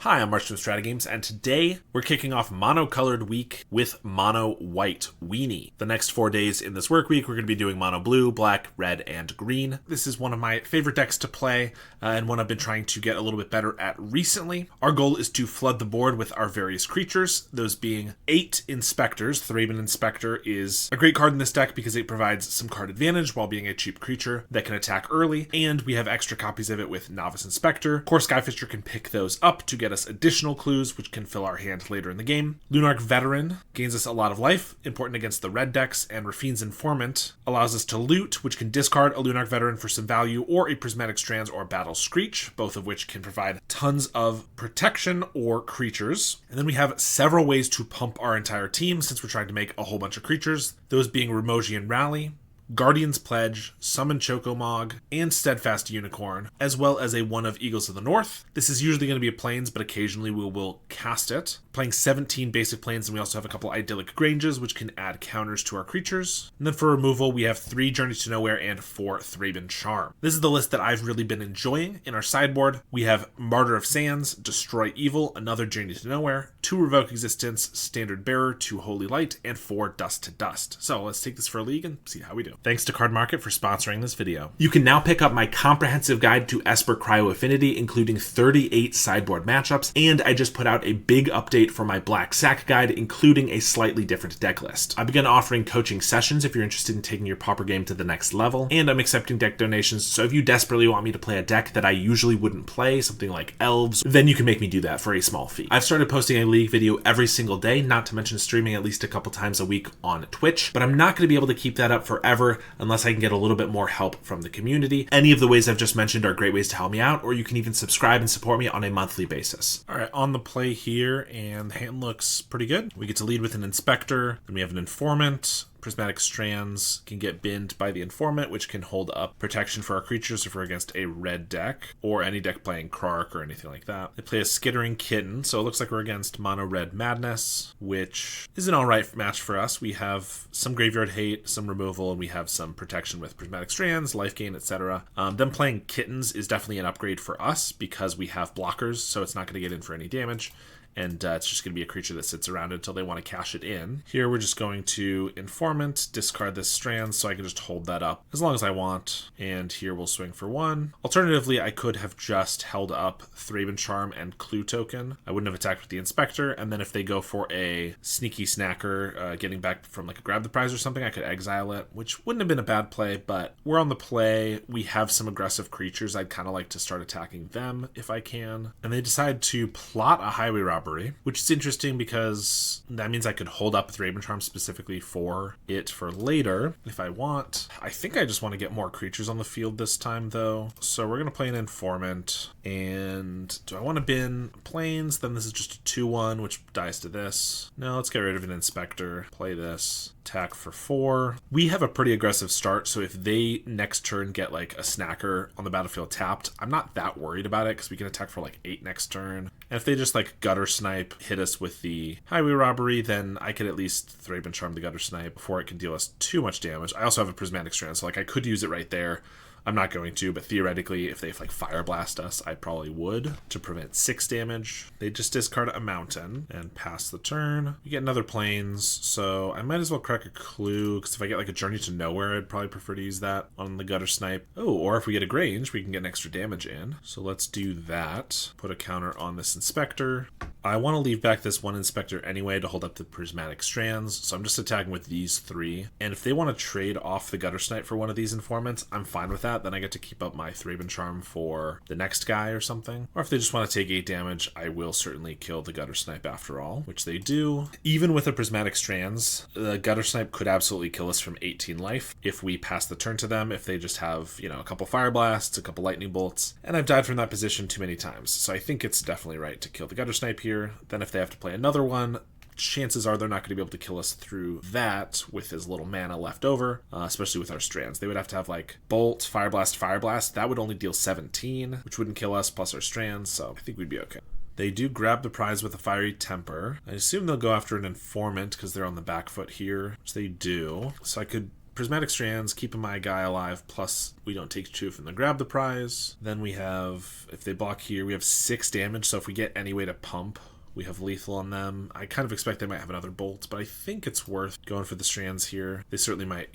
Hi, I'm March from StrataGames, and today we're kicking off Mono-Colored Week with Mono-White Weenie. The next 4 days in this work week, we're going to be doing Mono Blue, Black, Red, and Green. This is one of my favorite decks to play, and one I've been trying to get a little bit better at recently. Our goal is to flood the board with our various creatures, those being 8 Inspectors. Thraben Inspector is a great card in this deck because it provides some card advantage while being a cheap creature that can attack early, and we have extra copies of it with Novice Inspector. Core Skyfisher can pick those up to get us additional clues, which can fill our hand later in the game. Lunarch Veteran gains us a lot of life, important against the red decks, and Rafine's Informant allows us to loot, which can discard a Lunarch Veteran for some value, or a Prismatic Strands or Battle Screech, both of which can provide tons of protection or creatures. And then we have several ways to pump our entire team since we're trying to make a whole bunch of creatures, those being Remosian Rally, Guardian's Pledge, Summon Chocomog, and Steadfast Unicorn, as well as a one of Eagles of the North. This is usually going to be a plains, but occasionally we will cast it. Playing 17 basic plains, and we also have a couple Idyllic Granges, which can add counters to our creatures. And then for removal, we have 3 Journeys to Nowhere and 4 Thraben Charm. This is the list that I've really been enjoying. In our sideboard, we have Martyr of Sands, Destroy Evil, another Journey to Nowhere, 2 Revoke Existence, Standard Bearer, 2 Holy Light, and 4 Dust to Dust. So let's take this for a league and see how we do. Thanks to Card Market for sponsoring this video. You can now pick up my comprehensive guide to Esper Cryo Affinity, including 38 sideboard matchups, and I just put out a big update for my Black Sack guide, including a slightly different deck list. I began offering coaching sessions if you're interested in taking your Pauper game to the next level, and I'm accepting deck donations, so if you desperately want me to play a deck that I usually wouldn't play, something like Elves, then you can make me do that for a small fee. I've started posting a league video every single day, not to mention streaming at least a couple times a week on Twitch, but I'm not going to be able to keep that up forever unless I can get a little bit more help from the community. Any of the ways I've just mentioned are great ways to help me out, or you can even subscribe and support me on a monthly basis. All right, on the play here, and the hand looks pretty good. We get to lead with an Inspector, then we have an Informant. Prismatic Strands can get binned by the Informant, which can hold up protection for our creatures if we're against a red deck, or any deck playing Krark or anything like that. They play a Skittering Kitten, so it looks like we're against Mono Red Madness, which is an alright match for us. We have some Graveyard Hate, some removal, and we have some protection with Prismatic Strands, life gain, etc. Them playing Kittens is definitely an upgrade for us because we have blockers, so it's not going to get in for any damage. And it's just going to be a creature that sits around until they want to cash it in. Here we're just going to Informant, discard this Strand, so I can just hold that up as long as I want. And here we'll swing for 1. Alternatively, I could have just held up Thraben Charm and Clue Token. I wouldn't have attacked with the Inspector, and then if they go for a Sneaky Snacker, getting back from like a Grab the Prize or something, I could exile it, which wouldn't have been a bad play, but we're on the play. We have some aggressive creatures. I'd kind of like to start attacking them if I can. And they decide to plot a Highway Robbery, which is interesting because that means I could hold up Thraben Charm specifically for it for later if I want. I think I just want to get more creatures on the field this time though. So we're going to play an Informant, and do I want to bin Plains? Then this is just a 2-1, which dies to this. No, let's get rid of an Inspector, play this. Attack for 4. We have a pretty aggressive start, so if they next turn get like a Snacker on the battlefield tapped, I'm not that worried about it because we can attack for like 8 next turn. And if they just like Gutter Snipe, hit us with the Highway Robbery, then I could at least Thraben Charm the Gutter Snipe before it can deal us too much damage. I also have a Prismatic Strand, so like I could use it right there. I'm not going to, but theoretically, if they like Fire Blast us, I probably would to prevent 6 damage. They just discard a Mountain and pass the turn. We get another Plains, so I might as well crack a Clue, because if I get like a Journey to Nowhere, I'd probably prefer to use that on the Gutter Snipe. Oh, or if we get a Grange, we can get an extra damage in. So let's do that. Put a counter on this Inspector. I want to leave back this 1 Inspector anyway to hold up the Prismatic Strands, so I'm just attacking with these 3. And if they want to trade off the Gutter Snipe for one of these Informants, I'm fine with that. Then I get to keep up my Thraben Charm for the next guy or something. Or if they just want to take 8 damage, I will certainly kill the Gutter Snipe after all, which they do. Even with the Prismatic Strands, the Gutter Snipe could absolutely kill us from 18 life if we pass the turn to them, if they just have, you know, a couple Fire Blasts, a couple Lightning Bolts. And I've died from that position too many times, so I think it's definitely right to kill the Gutter Snipe here. Then if they have to play another one, chances are they're not going to be able to kill us through that with as little mana left over, especially with our Strands. They would have to have like Bolt, Fire Blast, Fire Blast. That would only deal 17, which wouldn't kill us, plus our Strands, so I think we'd be okay. They do grab the prize with a Fiery Temper. I assume they'll go after an Informant because they're on the back foot here, which they do. So I could Prismatic Strands, keeping my guy alive, plus we don't take 2 from the grab the prize. Then we have, if they block here, we have 6 damage, so if we get any way to pump, we have lethal on them. I kind of expect they might have another bolt, but I think it's worth going for the Strands here. They certainly might,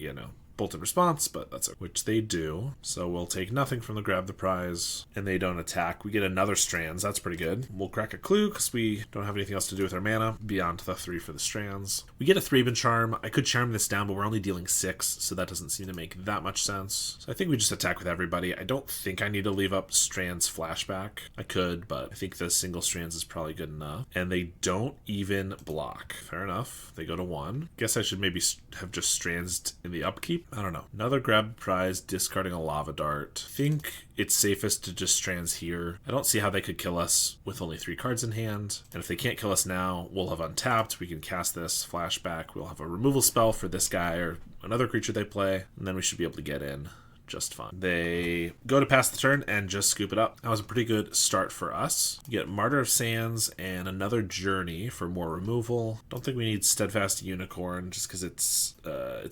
bolt in response, but that's it, which they do. So we'll take nothing from the grab the prize, and they don't attack. We get another Strands. That's pretty good. We'll crack a clue because we don't have anything else to do with our mana beyond the 3 for the Strands. We get a 3-bin charm. I could charm this down, but we're only dealing 6, so that doesn't seem to make that much sense. So I think we just attack with everybody. I don't think I need to leave up Strands flashback. I could, but I think the single Strands is probably good enough. And they don't even block. Fair enough. They go to 1. Guess I should maybe have just Strands in the upkeep. I don't know. Another grab prize, discarding a lava dart. I think it's safest to just Strands here. I don't see how they could kill us with only 3 cards in hand. And if they can't kill us now, we'll have untapped. We can cast this flashback. We'll have a removal spell for this guy or another creature they play. And then we should be able to get in just fine. They go to pass the turn and just scoop it up. That was a pretty good start for us. You get Martyr of Sands and another Journey for more removal. Don't think we need Steadfast Unicorn just because its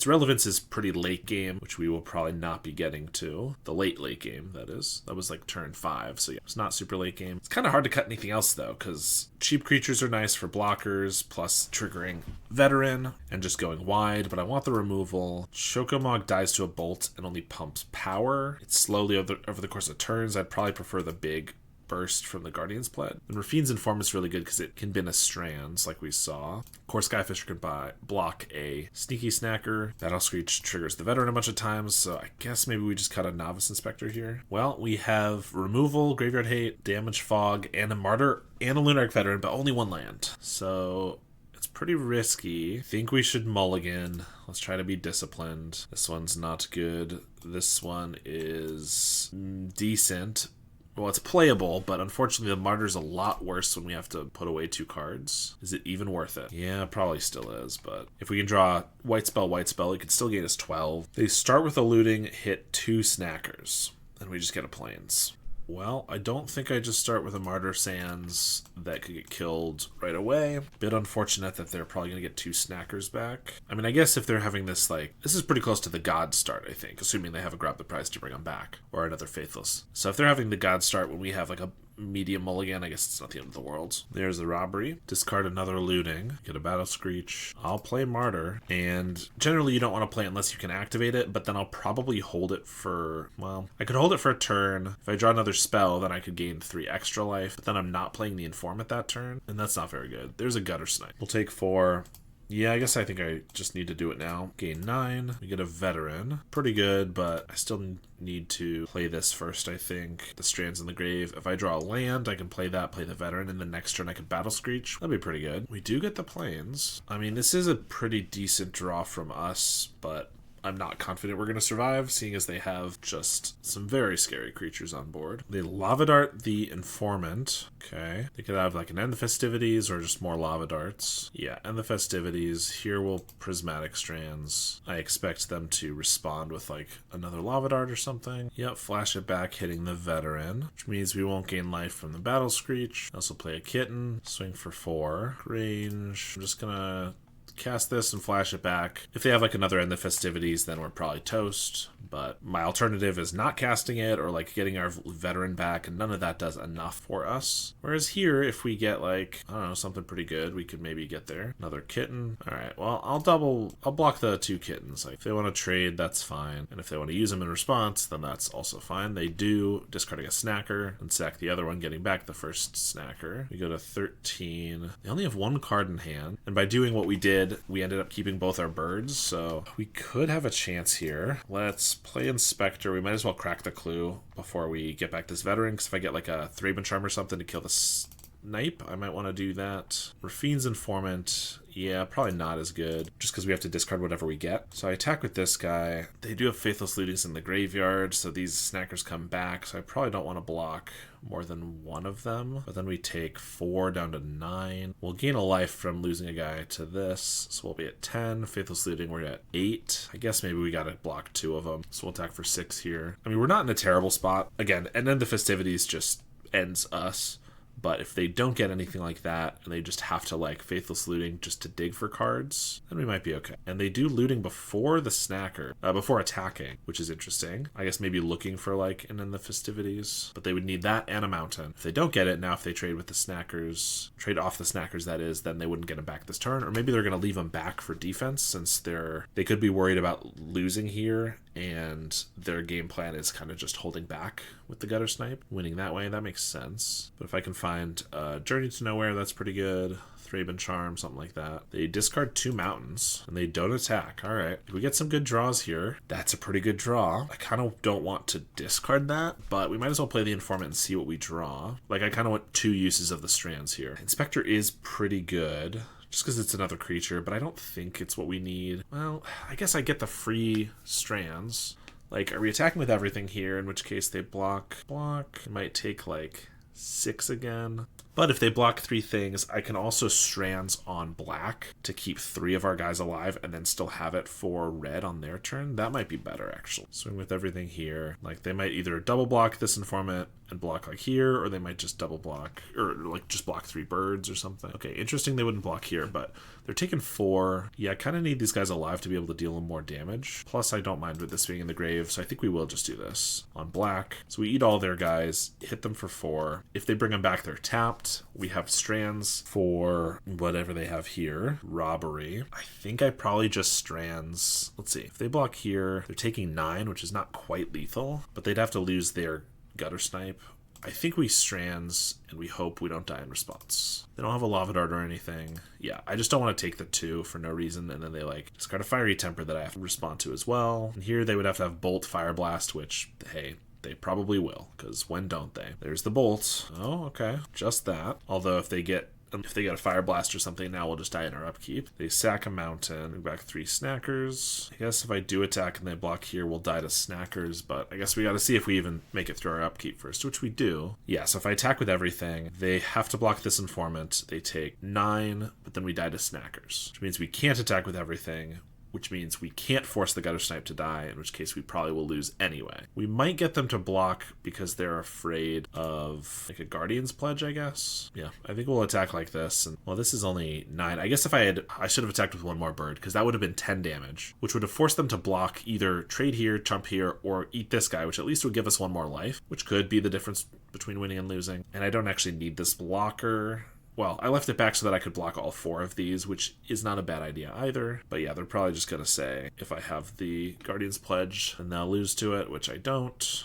relevance is pretty late game, which we will probably not be getting to. The late game, that is. That was like turn 5, so yeah, it's not super late game. It's kind of hard to cut anything else though, because cheap creatures are nice for blockers, plus triggering Veteran and just going wide, but I want the removal. Shokomog dies to a bolt and only pumps power. It's slowly over the course of turns. I'd probably prefer the big burst from the Guardian's Pledge. And Rafine's Informant's really good because it can bin a Strands like we saw. Of course, Skyfisher can block a Sneaky Snacker. Battle Screech triggers the Veteran a bunch of times, so I guess maybe we just cut a Novice Inspector here. Well, we have removal, Graveyard Hate, Damage Fog, and a Martyr and a Lunarch Veteran, but only 1 land. So it's pretty risky. I think we should mulligan. Let's try to be disciplined. This one's not good. This one is decent. Well, it's playable, but unfortunately the Martyr's a lot worse when we have to put away 2 cards. Is it even worth it? Yeah, probably still is, but if we can draw white spell, it could still gain us 12. They start with a looting, hit 2 snackers, and we just get a plains. Well, I don't think I just start with a Martyr Sands that could get killed right away. Bit unfortunate that they're probably going to get 2 snackers back. I mean, I guess if they're having this, this is pretty close to the God start, I think, assuming they have a grab the prize to bring them back, or another Faithless. So if they're having the God start when we have a medium mulligan, I guess it's not the end of the world. There's the robbery. Discard another looting. Get a Battle Screech. I'll play Martyr. And generally you don't want to play unless you can activate it, but then I'll probably hold it for, well, I could hold it for a turn. If I draw another spell, then I could gain 3 extra life, but then I'm not playing the Informant that turn, and that's not very good. There's a Gutter Snipe. We'll take 4. Yeah, I guess I think I just need to do it now. Gain 9. We get a Veteran. Pretty good, but I still need to play this first, I think. The Strands in the Grave. If I draw a land, I can play that, play the Veteran, and the next turn I can Battle Screech. That'd be pretty good. We do get the Plains. I mean, this is a pretty decent draw from us, but I'm not confident we're going to survive, seeing as they have just some very scary creatures on board. They Lava Dart the Informant. Okay. They could have an End the Festivities or just more Lava Darts. Yeah, End the Festivities. Here we'll Prismatic Strands. I expect them to respond with another Lava Dart or something. Yep, flash it back, hitting the Veteran, which means we won't gain life from the Battle Screech. Also play a Kitten. Swing for 4. Range. I'm just going to cast this and flash it back. If they have another End the Festivities, then we're probably toast. But my alternative is not casting it or getting our Veteran back, and none of that does enough for us. Whereas here, if we get I don't know, something pretty good, we could maybe get there. Another Kitten. Alright, well, I'll block the 2 kittens. If they want to trade, that's fine. And if they want to use them in response, then that's also fine. They do, discarding a Snacker and sack the other one, getting back the first Snacker. We go to 13. They only have 1 card in hand. And by doing what we did, we ended up keeping both our birds, so we could have a chance here. Let's play Inspector. We might as well crack the clue before we get back this Veteran, because if I get a 3-bin charm or something to kill the Snipe, I might want to do that. Rafine's Informant, yeah, probably not as good, just because we have to discard whatever we get. So I attack with this guy. They do have Faithless Lootings in the graveyard, so these snackers come back, so I probably don't want to block more than 1 of them. But then we take 4 down to 9. We'll gain a life from losing a guy to this, so we'll be at 10. Faithless Looting, we're at 8. I guess maybe we gotta block 2 of them, so we'll attack for 6 here. I mean, we're not in a terrible spot. Again, and then the Festivities just ends us. But if they don't get anything like that, and they just have to like Faithless Looting just to dig for cards, then we might be okay. And they do looting before the snacker, before attacking, which is interesting. I guess maybe looking for like and in the festivities, but they would need that and a mountain. If they don't get it, now if they trade with the snackers, trade off the snackers that is, then they wouldn't get them back this turn, or maybe they're going to leave them back for defense since they could be worried about losing here, and their game plan is kind of just holding back with the Gutter Snipe, winning that way. That makes sense. But if I can find Journey to Nowhere, that's pretty good. Thraben Charm, something like that. They discard 2 mountains, and they don't attack. All right. If we get some good draws here, that's a pretty good draw. I kind of don't want to discard that, but we might as well play the Informant and see what we draw. Like, I kind of want 2 uses of the strands here. Inspector is pretty good, just because it's another creature, but I don't think it's what we need. Well, I guess I get the free strands. Like, are we attacking with everything here, in which case they block. It might take, like, 6 again. But if they block 3 things, I can also strands on black to keep 3 of our guys alive and then still have it for red on their turn. That might be better, actually. Swing with everything here. Like, they might either double block this Informant and block like here, or they might just double block, or like just block 3 birds or something. Okay, interesting they wouldn't block here, but they're taking 4. Yeah, I kind of need these guys alive to be able to deal them more damage. Plus, I don't mind with this being in the grave, so I think we will just do this on black. So we eat all their guys, hit them for 4. If they bring them back, they're tapped. We have strands for whatever they have here. Robbery. I think I probably just strands. Let's see. If they block here, they're taking 9, which is not quite lethal, but they'd have to lose their Gutter Snipe. I think we strands, and we hope we don't die in response. They don't have a Lava Dart or anything. Yeah, I just don't want to take the 2 for no reason, and then they like discard a Fiery Temper that I have to respond to as well. And here they would have to have Bolt, Fire Blast, which, hey, they probably will, because when don't they? There's the Bolt. Oh, okay. Just that. Although if they get a Fire Blast or something, now we'll just die in our upkeep. They sack a mountain, bring back 3 snackers. I guess if I do attack and they block here, we'll die to snackers, but I guess we gotta see if we even make it through our upkeep first, which we do. Yeah, so if I attack with everything, they have to block this Informant. They take 9, but then we die to snackers, which means we can't attack with everything, which means we can't force the Gutter Snipe to die, in which case we probably will lose anyway. We might get them to block because they're afraid of like a Guardian's Pledge, I guess. Yeah, I think we'll attack like this. And well, this is only 9. I guess if I should have attacked with 1 more bird, because that would have been 10 damage, which would have forced them to block either trade here, jump here, or eat this guy, which at least would give us 1 more life, which could be the difference between winning and losing. And I don't actually need this blocker. Well, I left it back so that I could block all 4 of these, which is not a bad idea either. But yeah, they're probably just going to say, if I have the Guardian's Pledge, then they'll lose to it, which I don't.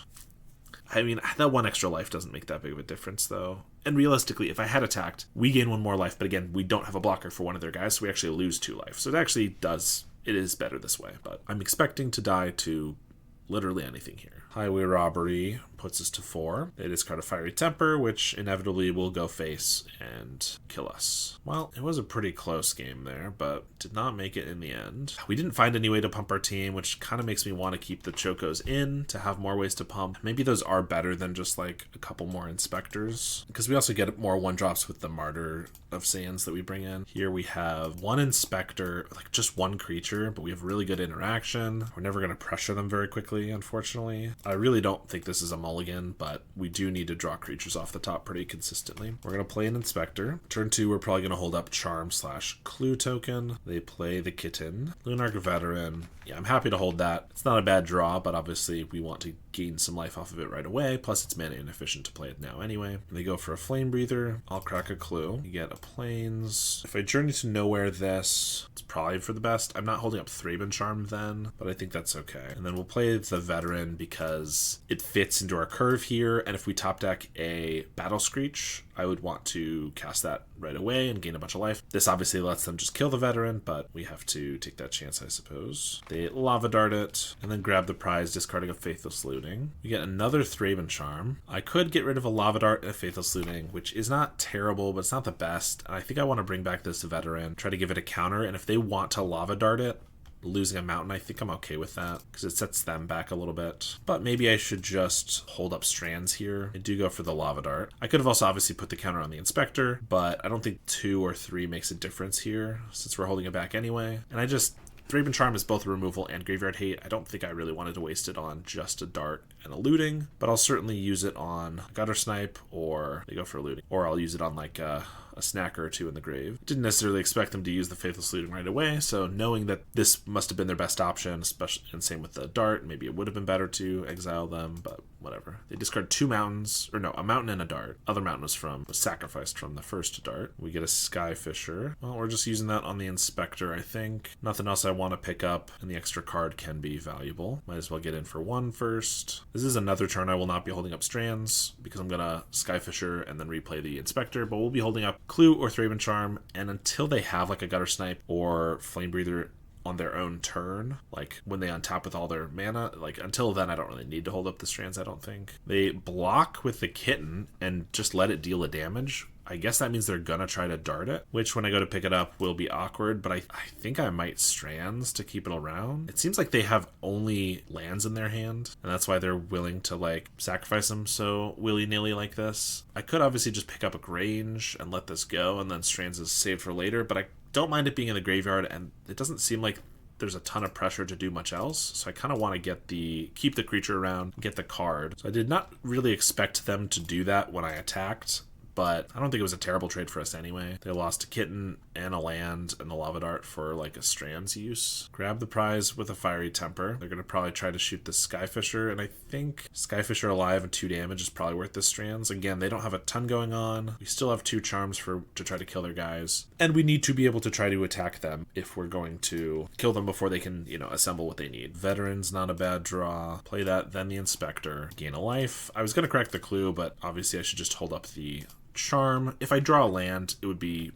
I mean, that 1 extra life doesn't make that big of a difference, though. And realistically, if I had attacked, we gain 1 more life, but again, we don't have a blocker for one of their guys, so we actually lose 2 life. So it actually does, it is better this way. But I'm expecting to die to literally anything here. Highway Robbery puts us to 4. They discard a Fiery Temper, which inevitably will go face and kill us. Well, it was a pretty close game there, but did not make it in the end. We didn't find any way to pump our team, which kind of makes me want to keep the Chocos in to have more ways to pump. Maybe those are better than just like a couple more Inspectors, because we also get more 1-drops with the Martyr of Sands that we bring in. Here we have 1 Inspector, like just 1 creature, but we have really good interaction. We're never going to pressure them very quickly, unfortunately. I really don't think this is a mulligan, but we do need to draw creatures off the top pretty consistently. We're going to play an Inspector. Turn 2, we're probably going to hold up Charm/Clue token. They play the Kitten. Lunarch Veteran. Yeah, I'm happy to hold that. It's not a bad draw, but obviously we want to gain some life off of it right away. Plus, it's mana inefficient to play it now anyway. They go for a Flame Breather. I'll crack a Clue. You get a Plains. If I Journey to Nowhere this, it's probably for the best. I'm not holding up Thraben Charm then, but I think that's okay. And then we'll play the Veteran because it fits into our curve here, and if we top deck a Battle Screech, I would want to cast that right away and gain a bunch of life. This obviously lets them just kill the Veteran, but we have to take that chance, I suppose. They Lava Dart it, and then grab the prize, discarding a Faithless Looting. We get another Thraben Charm. I could get rid of a Lava Dart and a Faithless Looting, which is not terrible, but it's not the best. I think I want to bring back this Veteran, try to give it a counter, and if they want to Lava Dart it, losing a mountain, I think I'm okay with that because it sets them back a little bit. But maybe I should just hold up strands here. I do go for the Lava Dart. I could have also obviously put the counter on the Inspector, but I don't think 2 or 3 makes a difference here since we're holding it back anyway. And I just Thraben Charm is both removal and graveyard hate. I don't think I really wanted to waste it on just a dart and a looting, but I'll certainly use it on a gutter snipe, or they go for a looting, or I'll use it on like a snacker or two in the grave. Didn't necessarily expect them to use the Faithless Looting right away, so knowing that this must have been their best option, especially, and same with the dart, maybe it would have been better to exile them, but whatever. They discard 2 mountains, or no, a mountain and a dart. Other mountain was sacrificed from the first dart. We get a Skyfisher. Well, we're just using that on the Inspector, I think. Nothing else I want to pick up, and the extra card can be valuable. Might as well get in for 1 first. This is another turn I will not be holding up Strands, because I'm gonna Skyfisher and then replay the Inspector, but we'll be holding up Clue or Thraben Charm, and until they have like a Gutter Snipe or Flame Breather on their own turn, like when they untap with all their mana, like until then I don't really need to hold up the Strands, I don't think. They block with the Kitten and just let it deal a damage. I guess that means they're gonna try to dart it, which when I go to pick it up will be awkward, but I think I might Strands to keep it around. It seems like they have only lands in their hand, and that's why they're willing to like sacrifice them so willy-nilly like this. I could obviously just pick up a Grange and let this go, and then Strands is saved for later, but I don't mind it being in the graveyard, and it doesn't seem like there's a ton of pressure to do much else, so I kind of want to keep the creature around, get the card. So I did not really expect them to do that when I attacked, but I don't think it was a terrible trade for us anyway. They lost a Kitten and a land and the Lava Dart for like a Strands use. Grab the prize with a Fiery Temper. They're going to probably try to shoot the Skyfisher, and I think Skyfisher alive and 2 damage is probably worth the Strands. Again, they don't have a ton going on. We still have 2 charms to try to kill their guys, and we need to be able to try to attack them if we're going to kill them before they can, assemble what they need. Veteran's not a bad draw. Play that, then the Inspector. Gain a life. I was going to crack the Clue, but obviously I should just hold up the Charm. If I draw a land, it would be,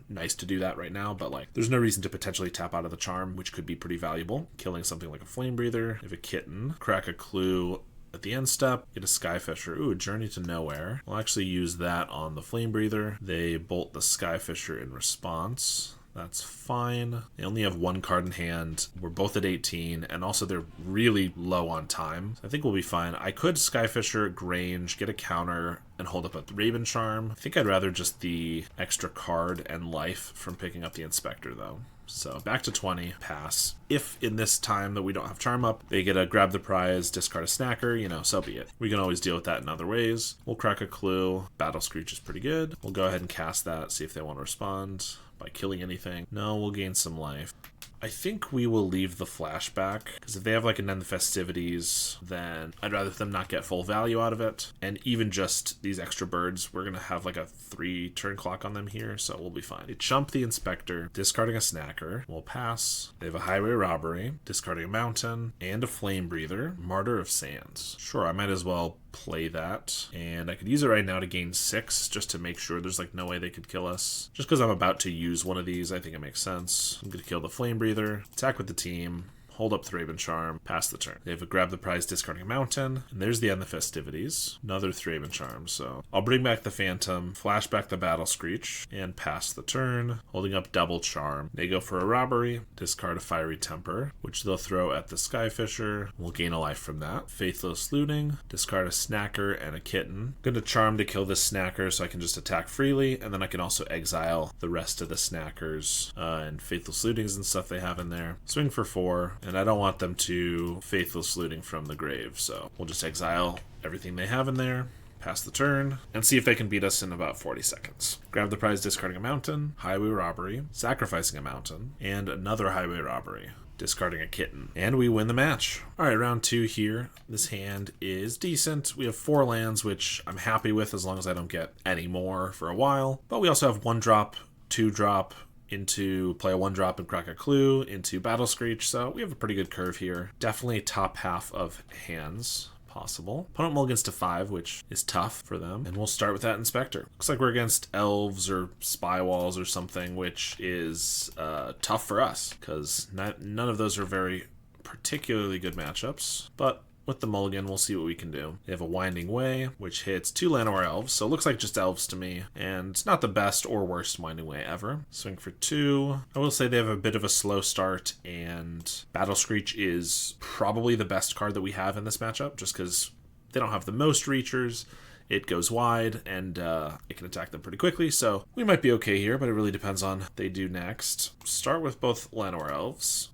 nice to do that right now, but like there's no reason to potentially tap out of the Charm, which could be pretty valuable. Killing something like a Flame Breather. If a Kitten, crack a Clue at the end step, get a Skyfisher. Ooh, Journey to Nowhere. We'll actually use that on the Flame Breather. They bolt the Skyfisher in response. That's fine. They only have 1 card in hand. We're both at 18, and also they're really low on time. So I think we'll be fine. I could Skyfisher, Grange, get a counter, and hold up a Thraben Charm. I think I'd rather just the extra card and life from picking up the Inspector, though. So back to 20, pass. If in this time that we don't have Charm up, they get a grab the prize, discard a snacker, so be it. We can always deal with that in other ways. We'll crack a Clue. Battle Screech is pretty good. We'll go ahead and cast that, see if they want to respond by killing anything. No, we'll gain some life. I think we will leave the flashback, because if they have like an End the Festivities, then I'd rather them not get full value out of it. And even just these extra birds, we're going to have like a 3 turn clock on them here, so we'll be fine. They chump the Inspector, discarding a snacker. We'll pass. They have a Highway Robbery, discarding a mountain, and a Flame Breather. Martyr of Sands. Sure, I might as well play that, and I could use it right now to gain 6 just to make sure there's like no way they could kill us. Just because I'm about to use one of these, I think it makes sense. I'm going to kill the Flame Breather, attack with the team, hold up Thraben Charm, pass the turn. They have a grab the prize, discarding a mountain, and there's the End the Festivities. Another Thraben Charm, so I'll bring back the Phantom, flash back the Battle Screech, and pass the turn, holding up double Charm. They go for a Robbery, discard a Fiery Temper, which they'll throw at the Skyfisher. We'll gain a life from that. Faithless Looting, discard a Snacker and a Kitten. I'm going to Charm to kill this Snacker so I can just attack freely, and then I can also exile the rest of the Snackers and Faithless Lootings and stuff they have in there. Swing for 4, and I don't want them to Faithless Looting from the grave, so we'll just exile everything they have in there, pass the turn, and see if they can beat us in about 40 seconds. Grab the prize, discarding a mountain, Highway Robbery, sacrificing a mountain, and another Highway Robbery, discarding a Kitten, and we win the match. Alright, round 2 here. This hand is decent. We have 4 lands, which I'm happy with as long as I don't get any more for a while, but we also have 1 drop, 2 drop, into play a 1-drop and crack a Clue, into Battle Screech, so we have a pretty good curve here. Definitely top half of hands possible. Opponent mulligans to 5, which is tough for them, and we'll start with that Inspector. Looks like we're against Elves or Spy Walls or something, which is tough for us, because none of those are very particularly good matchups, but with the mulligan, we'll see what we can do. They have a Winding Way, which hits 2 Llanowar Elves, so it looks like just Elves to me, and it's not the best or worst Winding Way ever. Swing for 2. I will say they have a bit of a slow start, and Battle Screech is probably the best card that we have in this matchup, just because they don't have the most reachers. It goes wide, and it can attack them pretty quickly, so we might be okay here, but it really depends on what they do next. Start with both Llanowar Elves.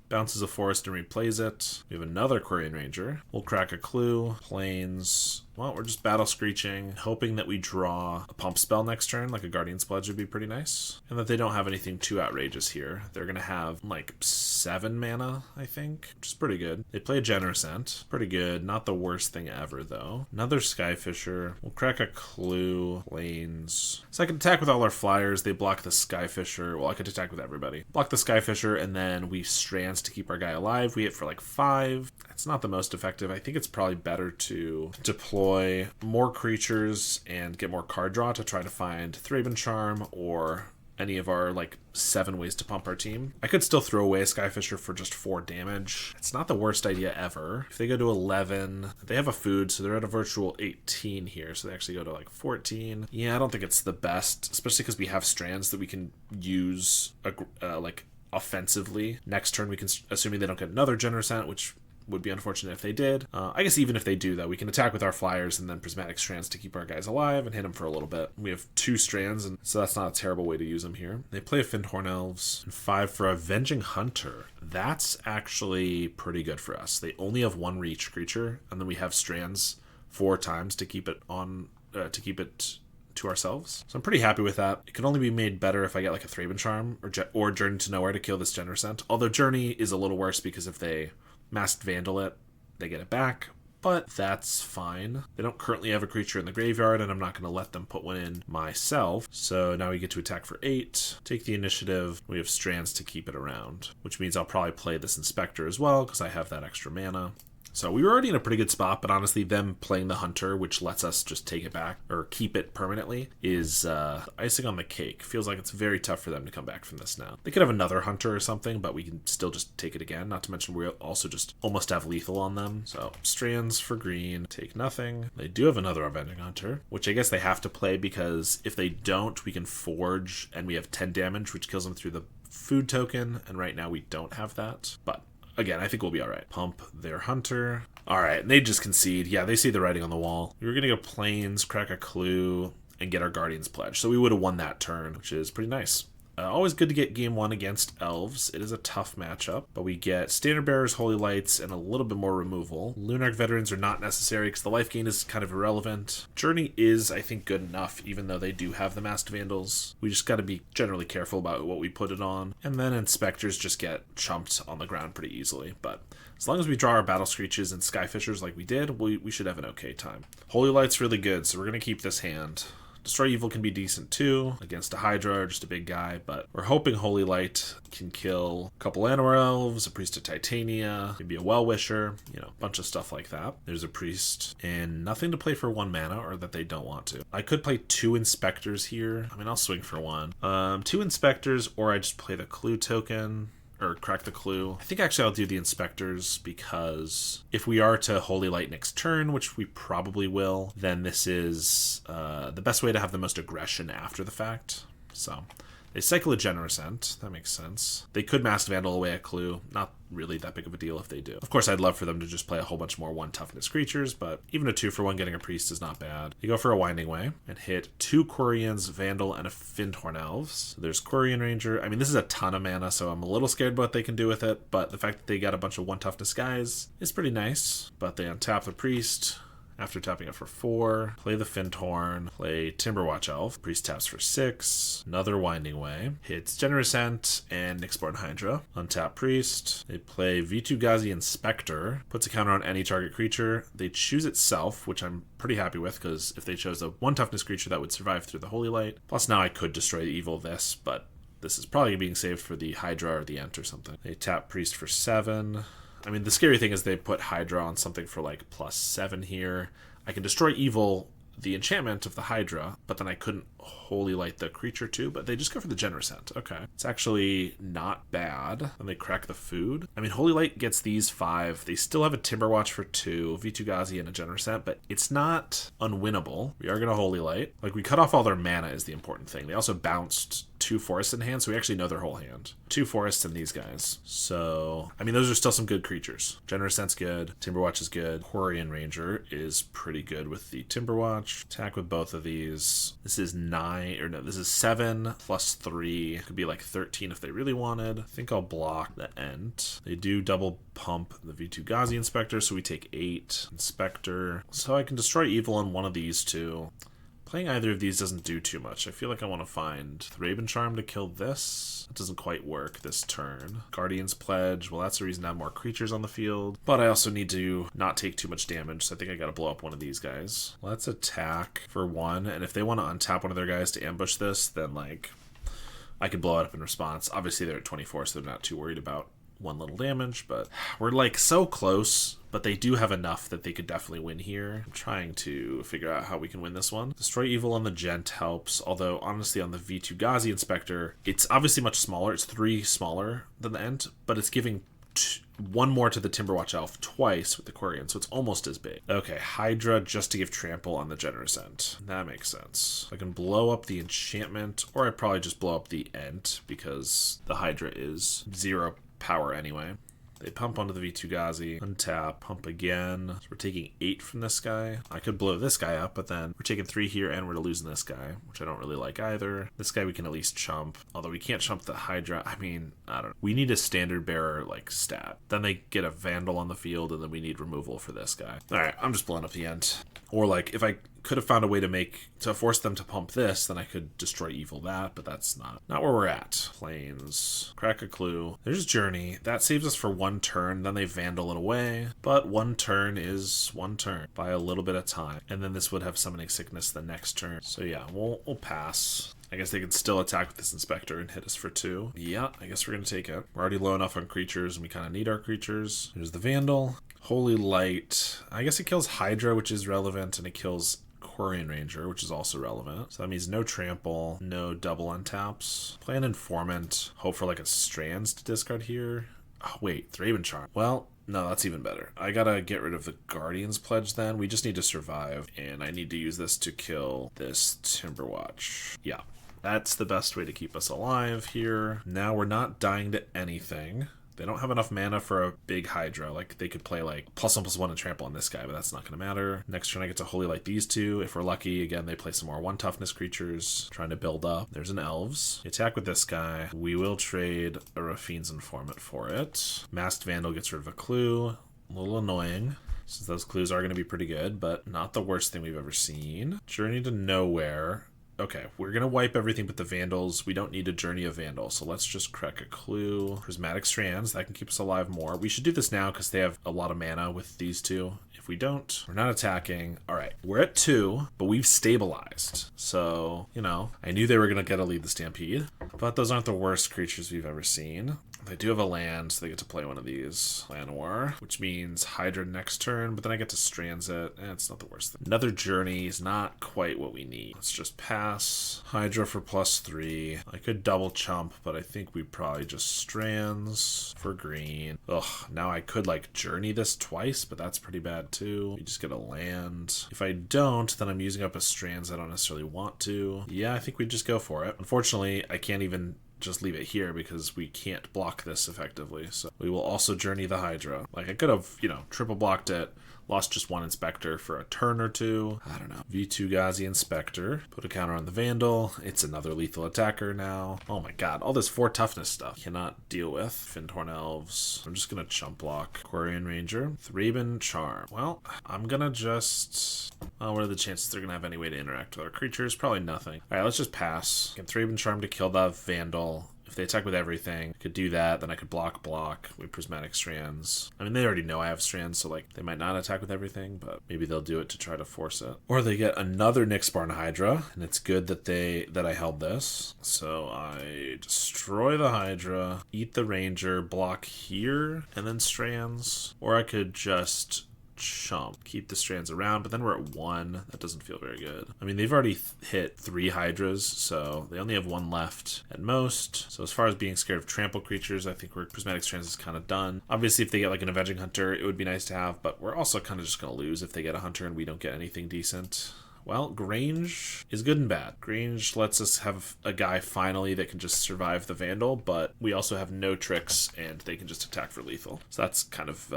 bounces a forest and replays it. We have another Quarian Ranger. We'll crack a clue. Plains. Well, we're just battle screeching, hoping that we draw a pump spell next turn, like a Guardian's Pledge would be pretty nice. And that they don't have anything too outrageous here. They're going to have like 7 mana, I think, which is pretty good. They play a Generosent. Pretty good. Not the worst thing ever, though. Another Skyfisher. We'll crack a clue. Plains. So I can attack with all our flyers. They block the Skyfisher. Well, I could attack with everybody. Block the Skyfisher, and then we Strands to keep our guy alive. We hit for like 5. It's not the most effective. I think it's probably better to deploy more creatures and get more card draw to try to find Thraben Charm or any of our like 7 ways to pump our team. I could still throw away a Skyfisher for just 4 damage. It's not the worst idea ever. If they go to 11, they have a food, so they're at a virtual 18 here, so they actually go to like 14. Yeah, I don't think it's the best, especially because we have Strands that we can use like offensively. Next turn we can, assuming they don't get another Generosant, which would be unfortunate if they did. I guess even if they do, though, we can attack with our flyers and then Prismatic Strands to keep our guys alive and hit them for a little bit. We have 2 Strands, and so that's not a terrible way to use them here. They play a Fyndhorn Elves and 5 for Avenging Hunter. That's actually pretty good for us. They only have 1 reach creature, and then we have Strands 4 times to keep it on, to ourselves. So I'm pretty happy with that. It can only be made better if I get like a Thraben Charm or Journey to Nowhere to kill this Generosant. Although Journey is a little worse because if they Masked Vandal it, they get it back, but that's fine. They don't currently have a creature in the graveyard, and I'm not going to let them put one in myself. So now we get to attack for 8, take the initiative. We have Strands to keep it around, which means I'll probably play this Inspector as well because I have that extra mana. So we were already in a pretty good spot, but honestly, them playing the Hunter, which lets us just take it back or keep it permanently, is icing on the cake. Feels like it's very tough for them to come back from this now. They could have another Hunter or something, but we can still just take it again. Not to mention we also just almost have lethal on them. So Strands for green, take nothing. They do have another Avenging Hunter, which I guess they have to play because if they don't, we can Forge and we have 10 damage, which kills them through the food token. And right now we don't have that, but again, I think we'll be all right. Pump their Hunter. All right, and they just concede. Yeah, they see the writing on the wall. We were going to go Plains, crack a clue, and get our Guardian's Pledge. So we would have won that turn, which is pretty nice. Always good to get game 1 against Elves. It is a tough matchup, but we get Standard Bearers, Holy Lights, and a little bit more removal. Lunarch Veterans are not necessary because the life gain is kind of irrelevant. Journey is, I think, good enough, even though they do have the Masked Vandals. We just got to be generally careful about what we put it on. And then Inspectors just get chumped on the ground pretty easily, but as long as we draw our Battle Screeches and Skyfishers like we did, we should have an okay time. Holy Light's really good, so we're going to keep this hand. Destroy Evil can be decent too, against a Hydra or just a big guy, but we're hoping Holy Light can kill a couple Llanowar Elves, a Priest of Titania, maybe a Well-Wisher, a bunch of stuff like that. There's a Priest, and nothing to play for 1 mana, or that they don't want to. I could play 2 Inspectors here. I mean, I'll swing for 1. 2 Inspectors, or I just play the Clue token. Or crack the clue. I think actually I'll do the Inspectors because if we are to Holy Light next turn, which we probably will, then this is the best way to have the most aggression after the fact. So they cycle a Generosant. That makes sense. They could Masked Vandal away a clue. Not really that big of a deal if they do. Of course, I'd love for them to just play a whole bunch more 1 toughness creatures, but even a 2 for 1 getting a Priest is not bad. They go for a Winding Way and hit 2 Quarians, Vandal, and a Fyndhorn Elves. So there's Quarian Ranger. I mean, this is a ton of mana, so I'm a little scared what they can do with it, but the fact that they got a bunch of 1 toughness guys is pretty nice. But they untap the Priest. After tapping it for 4, play the Fyndhorn, play Timberwatch Elf, Priest taps for 6, another Winding Way, hits Generosant and Nyxborn Hydra, untap Priest, they play Vitu-Ghazi Inspector, puts a counter on any target creature, they choose itself, which I'm pretty happy with, because if they chose a 1 toughness creature that would survive through the Holy Light, plus now I could destroy the evil of this, but this is probably being saved for the Hydra or the Ent or something. They tap Priest for 7, I mean, the scary thing is they put Hydra on something for like +7 here. I can destroy evil, the enchantment of the Hydra, but then I couldn't Holy Light the creature too, but they just go for the Generosant. Okay. It's actually not bad. And they crack the food. I mean, Holy Light gets these 5. They still have a Timberwatch for 2, Vitu-Ghazi and a Generosant, but it's not unwinnable. We are going to Holy Light. Like, we cut off all their mana is the important thing. They also bounced 2 forests in hand, so we actually know their whole hand. 2 forests and these guys. So, I mean, those are still some good creatures. Generous Scent's good. Timberwatch is good. Quarian Ranger is pretty good with the Timberwatch. Attack with both of these. This is 9, or no, this is 7 plus 3. Could be like 13 if they really wanted. I think I'll block the Ent. They do double pump the V2 Ghazi Inspector, so we take 8. Inspector. So I can destroy evil on one of these two. Playing either of these doesn't do too much. I feel like I want to find Thraben Charm to kill this. It doesn't quite work this turn. Guardian's Pledge. Well, that's the reason to have more creatures on the field. But I also need to not take too much damage, so I think I gotta blow up one of these guys. Let's attack for 1, and if they want to untap one of their guys to ambush this, then, like, I could blow it up in response. Obviously, they're at 24, so they're not too worried about 1 little damage, but we're, like, so close. But they do have enough that they could definitely win here. I'm trying to figure out how we can win this one. Destroy Evil on the Gent helps, although honestly on the V2 Ghazi Inspector, it's obviously much smaller. It's 3 smaller than the Ent, but it's giving 1 more to the Timberwatch Elf twice with the Quarian, so it's almost as big. Okay, Hydra just to give trample on the Generous Ent. That makes sense. I can blow up the enchantment, or I probably just blow up the Ent because the Hydra is 0 power anyway. They pump onto the V2 Ghazi, untap, pump again. So we're taking 8 from this guy. I could blow this guy up, but then we're taking 3 here and we're losing this guy, which I don't really like either. This guy we can at least chump, although we can't chump the Hydra. I mean, I don't know. We need a standard bearer, like, stat. Then they get a Vandal on the field, and then we need removal for this guy. Alright, I'm just blowing up the Ent. Or, like, if I could have found a way to force them to pump this, then I could destroy evil that, but that's not where we're at. Plains, crack a clue. There's Journey. That saves us for 1 turn, then they Vandal it away. But 1 turn is 1 turn by a little bit of time. And then this would have Summoning Sickness the next turn. So yeah, we'll pass. I guess they could still attack with this Inspector and hit us for 2. Yeah, I guess we're going to take it. We're already low enough on creatures, and we kind of need our creatures. There's the Vandal. Holy Light. I guess it kills Hydra, which is relevant, and it kills Quarian Ranger, which is also relevant. So that means no trample, no double untaps. Play an Informant. Hope for like a Strands to discard here. Oh, wait, Thraben Charm. Well, no, that's even better. I gotta get rid of the Guardian's Pledge then. We just need to survive, and I need to use this to kill this Timberwatch. Yeah, that's the best way to keep us alive here. Now we're not dying to anything. They don't have enough mana for a big Hydra. Like, they could play, like, +1/+1 and trample on this guy, but that's not going to matter. Next turn, I get to Holy Light these two. If we're lucky, again, they play some more 1 toughness creatures, trying to build up. There's an Elves. Attack with this guy. We will trade a Rafine's Informant for it. Masked Vandal gets rid of a clue. A little annoying, since those clues are going to be pretty good, but not the worst thing we've ever seen. Journey to Nowhere. Okay, we're going to wipe everything but the Vandals. We don't need a Journey of Vandal, so let's just crack a clue. Prismatic Strands, that can keep us alive more. We should do this now because they have a lot of mana with these two. If we don't, we're not attacking. All right, we're at 2, but we've stabilized. So, you know, I knew they were going to get a lead the Stampede, but those aren't the worst creatures we've ever seen. They do have a land, so they get to play one of these. Llanowar, which means Hydra next turn, but then I get to Strands it. It's not the worst thing. Another Journey is not quite what we need. Let's just pass. Hydra for +3. I could double chump, but I think we probably just Strands for green. Ugh, now I could, like, Journey this twice, but that's pretty bad too. We just get a land. If I don't, then I'm using up a Strands I don't necessarily want to. Yeah, I think we just go for it. Unfortunately, I can't even just leave it here because we can't block this effectively. So we will also Journey the Hydra. Like, I could have, you know, triple blocked it, lost just 1 Inspector for a turn or 2. I don't know. V2 Ghazi Inspector. Put a counter on the Vandal. It's another lethal attacker now. Oh my god, all this 4 toughness stuff. Cannot deal with. Fyndhorn Elves. I'm just gonna chump block. Quarian Ranger. Thraben Charm. Well, I'm gonna just... Oh, what are the chances they're gonna have any way to interact with our creatures? Probably nothing. Alright, let's just pass. Get Thraben Charm to kill the Vandal. If they attack with everything, I could do that, then I could block with Prismatic Strands. I mean, they already know I have Strands, so, like, they might not attack with everything, but maybe they'll do it to try to force it. Or they get another Nyxbarn Hydra, and it's good that I held this. So I destroy the Hydra, eat the Ranger, block here, and then Strands. Or I could just chump, keep the Strands around, but then we're at 1. That doesn't feel very good. I mean, they've already hit 3 Hydras, so they only have 1 left at most. So as far as being scared of trample creatures, I think Prismatic Strands is kind of done. Obviously, if they get like an Avenging Hunter, it would be nice to have, but we're also kind of just going to lose if they get a Hunter and we don't get anything decent. Well, Grange is good and bad. Grange lets us have a guy finally that can just survive the Vandal, but we also have no tricks and they can just attack for lethal. So that's kind of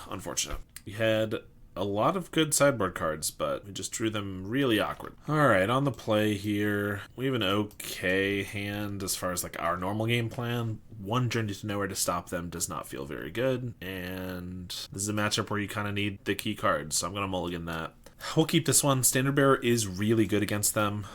unfortunate. We had a lot of good sideboard cards, but we just drew them really awkward. Alright, on the play here, we have an okay hand as far as like our normal game plan. One Journey to Nowhere to stop them does not feel very good, and this is a matchup where you kind of need the key cards, so I'm going to mulligan that. We'll keep this one. Standard Bearer is really good against them.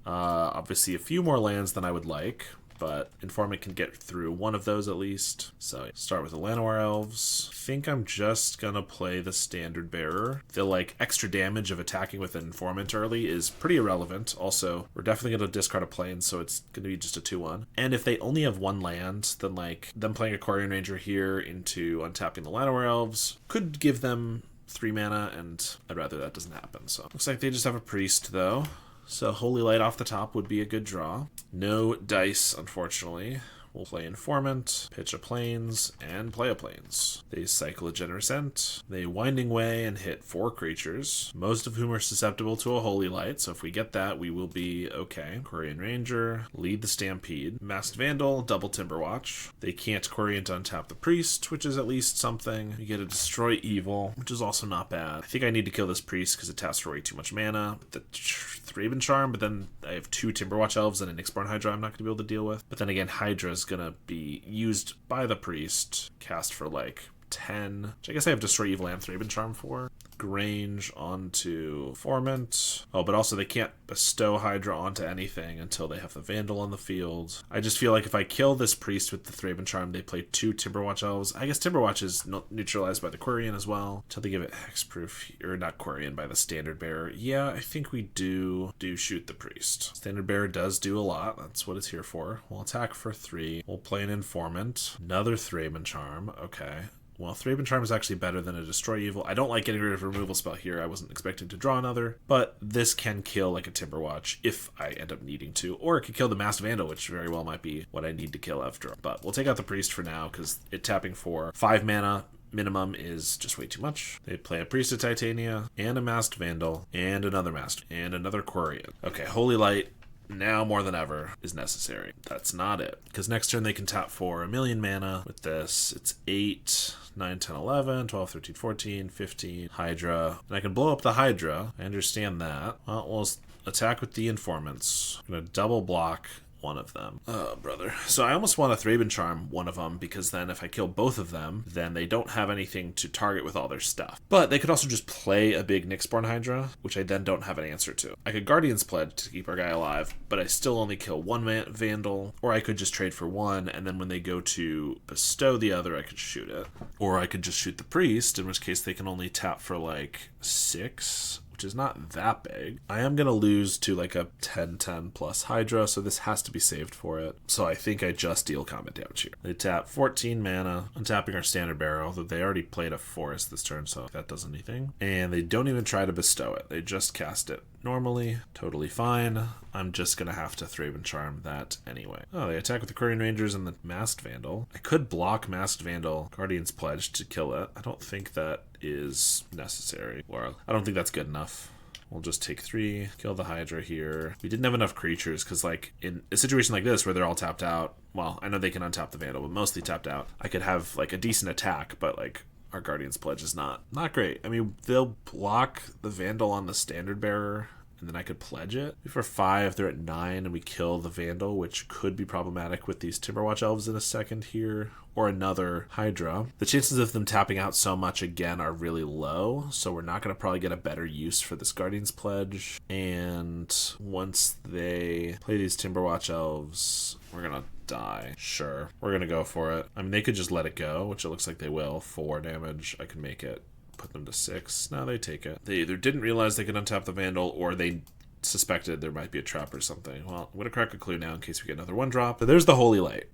Obviously a few more lands than I would like, but Informant can get through one of those at least. So start with the Llanowar Elves. I think I'm just gonna play the Standard Bearer. The like extra damage of attacking with an Informant early is pretty irrelevant. Also, we're definitely gonna discard a plane, so it's gonna be just a 2/1. And if they only have one land, then like them playing a Quarian Ranger here into untapping the Llanowar Elves could give them 3 mana, and I'd rather that doesn't happen. So looks like they just have a Priest though. So Holy Light off the top would be a good draw. No dice, unfortunately. We'll play Informant, pitch a Plains, and play a Plains. They cycle a Generous Ent. They Winding Way and hit 4 creatures, most of whom are susceptible to a Holy Light, so if we get that, we will be okay. Quarian Ranger, lead the Stampede. Masked Vandal, double Timberwatch. They can't Quarian to untap the Priest, which is at least something. We get a Destroy Evil, which is also not bad. I think I need to kill this Priest because it taps for way too much mana. The Thraben Charm, but then I have 2 Timberwatch Elves and an Nyxborn Hydra I'm not going to be able to deal with. But then again, Hydra is going to be used by the Priest, cast for like 10, which I guess I have Destroy Evil and Thraben Charm for. Grange onto Informant. Oh, but also they can't bestow Hydra onto anything until they have the Vandal on the field. I just feel like if I kill this Priest with the Thraben Charm, they play 2 Timberwatch Elves. I guess Timberwatch is neutralized by the Quarian as well, until they give it hexproof, or not Quarian, by the Standard Bearer. Yeah, I think we do shoot the Priest. Standard Bearer does do a lot. That's what it's here for. We'll attack for 3. We'll play an Informant. Another Thraben Charm. Okay. Well, Thraben Charm is actually better than a Destroy Evil. I don't like getting rid of a removal spell here. I wasn't expecting to draw another. But this can kill like a Timberwatch if I end up needing to. Or it could kill the Masked Vandal, which very well might be what I need to kill after. But we'll take out the Priest for now because it tapping for 5 mana minimum is just way too much. They play a Priest of Titania and a Masked Vandal and another Masked and another Quarian. Okay, Holy Light now more than ever is necessary. That's not it, because next turn they can tap for 1,000,000 mana. With this, it's 8, 9, 10, 11, 12, 13, 14, 15, Hydra. And I can blow up the Hydra. I understand that. Well, we'll attack with the Informants. I'm going to double block one of them. Oh, brother. So I almost want to Thraben Charm one of them, because then if I kill both of them, then they don't have anything to target with all their stuff. But they could also just play a big Nyxborn Hydra, which I then don't have an answer to. I could Guardian's Pledge to keep our guy alive, but I still only kill one Vandal, or I could just trade for one, and then when they go to bestow the other, I could shoot it. Or I could just shoot the Priest, in which case they can only tap for like 6, which is not that big. I am going to lose to like a 10/10 plus Hydra, so this has to be saved for it. So I think I just deal combat damage here. They tap 14 mana, untapping our Standard Bearer, although they already played a Forest this turn, so that does anything. And they don't even try to bestow it. They just cast it normally. Totally fine. I'm just going to have to Thraben Charm that anyway. Oh, they attack with the Quarian Rangers and the Masked Vandal. I could block Masked Vandal, Guardian's Pledge to kill it. I don't think that is necessary, or I don't think that's good enough. We'll just take 3, kill the Hydra here. We didn't have enough creatures because, like, in a situation like this where they're all tapped out, well, I know they can untap the Vandal, but mostly tapped out, I could have like a decent attack, but like our Guardian's Pledge is not great. I mean, they'll block the Vandal on the Standard Bearer, and then I could pledge it. For 5, they're at 9, and we kill the Vandal, which could be problematic with these Timberwatch Elves in a second here, or another Hydra. The chances of them tapping out so much again are really low, so we're not going to probably get a better use for this Guardian's Pledge. And once they play these Timberwatch Elves, we're going to die. Sure, we're going to go for it. I mean, they could just let it go, which it looks like they will. 4 damage, I can make it. Put them to 6. Now they take it. They either didn't realize they could untap the Vandal, or they suspected there might be a trap or something. Well, I'm going to crack a clue now in case we get another 1-drop. But there's the Holy Light.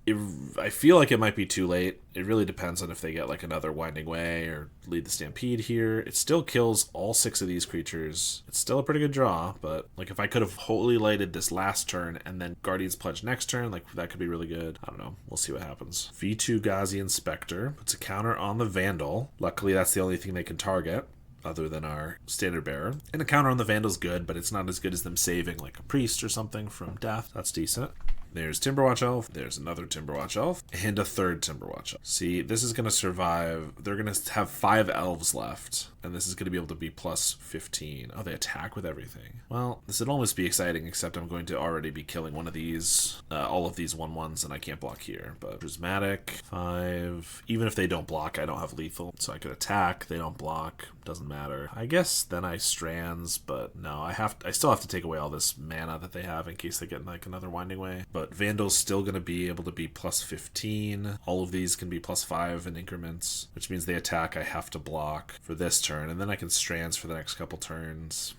I feel like it might be too late. It really depends on if they get like another Winding Way or lead the Stampede here. It still kills all 6 of these creatures. It's still a pretty good draw, but like if I could have Holy Lighted this last turn and then Guardian's Pledge next turn, like that could be really good. I don't know. We'll see what happens. V2 Ghazi Inspector puts a counter on the Vandal. Luckily, that's the only thing they can target. other than our standard bearer. And a counter on the Vandal's good, but it's not as good as them saving like a priest or something from death. That's decent. There's Timberwatch Elf, there's another Timberwatch Elf, and a third Timberwatch Elf. See, this is going to survive. They're going to have 5 elves left, and this is going to be able to be plus 15. Oh, they attack with everything. Well, this would almost be exciting, except I'm going to already be killing one of these, all of these 1/1s, and I can't block here. But Prismatic, 5. Even if they don't block, I don't have lethal, so I could attack. They don't block. Doesn't matter. I guess then I Strands, but no, I still have to take away all this mana that they have in case they get like another Winding Way. But Vandal's still going to be able to be plus 15. All of these can be plus 5 in increments, which means they attack. I have to block for this turn, and then I can Strands for the next couple turns.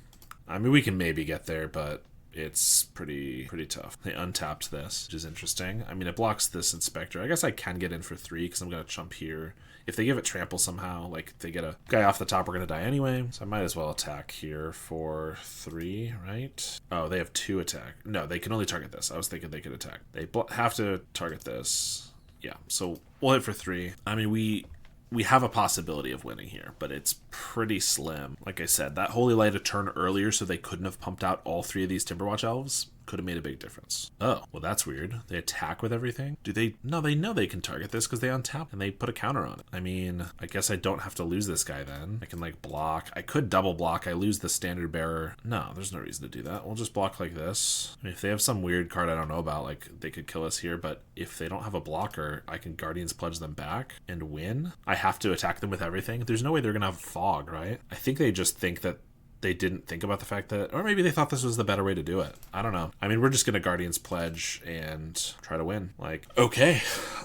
I mean, we can maybe get there, but it's pretty tough. They untapped this, which is interesting. I mean, it blocks this Inspector. I guess I can get in for 3 because I'm going to chump here. If they give it trample somehow, like if they get a guy off the top, we're going to die anyway. So I might as well attack here for 3, right? Oh, they have 2 attack. No, they can only target this. I was thinking they could attack. They have to target this. Yeah, so we'll hit for 3. I mean, we have a possibility of winning here, but it's pretty slim. Like I said, that Holy Light a turn earlier so they couldn't have pumped out all 3 of these Timberwatch Elves could have made a big difference. Oh, well that's weird. They attack with everything? Do they? No, they know they can target this because they untap and they put a counter on it. I mean, I guess I don't have to lose this guy then. I can like block. I could double block. I lose the standard bearer. No, there's no reason to do that. We'll just block like this. I mean, if they have some weird card I don't know about, like they could kill us here, but if they don't have a blocker, I can Guardian's Pledge them back and win. I have to attack them with everything. There's no way they're gonna have fog, right? I think they just think that they didn't think about the fact that, or maybe they thought this was the better way to do it. I don't know. I mean, we're just going to Guardian's Pledge and try to win. Like, okay.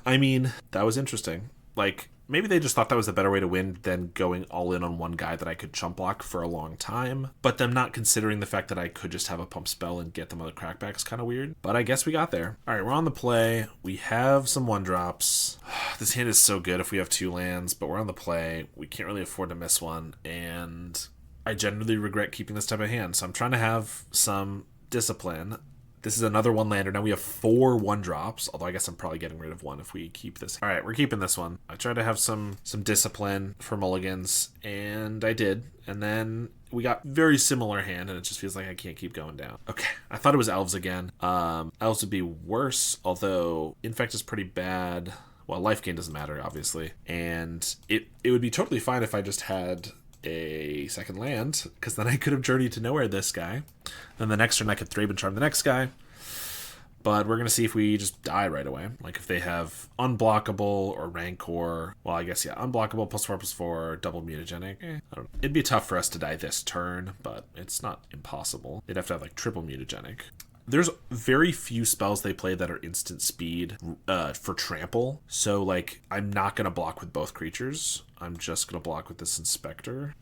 I mean, that was interesting. Like, maybe they just thought that was the better way to win than going all in on one guy that I could chump block for a long time. But them not considering the fact that I could just have a pump spell and get them other crackbacks kind of weird. But I guess we got there. All right, we're on the play. We have some 1-drops. This hand is so good if we have 2 lands, but we're on the play. We can't really afford to miss one. And I generally regret keeping this type of hand, so I'm trying to have some discipline. This is another 1-lander. Now we have 4 1-drops, although I guess I'm probably getting rid of 1 if we keep this. All right, we're keeping this one. I tried to have some discipline for mulligans, and I did. And then we got very similar hand, and it just feels like I can't keep going down. Okay, I thought it was Elves again. Elves would be worse, although Infect is pretty bad. Well, life gain doesn't matter, obviously. And it would be totally fine if I just had a second land, because then I could have journeyed to nowhere this guy. Then the next turn I could Thraben Charm the next guy. But we're going to see if we just die right away. Like if they have Unblockable or Rancor. Well, I guess, yeah, Unblockable, +4/+4, double mutagenic. I don't know. It'd be tough for us to die this turn, but it's not impossible. They'd have to have like triple mutagenic. There's very few spells they play that are instant speed for trample. So, like, I'm not going to block with both creatures. I'm just going to block with this Inspector.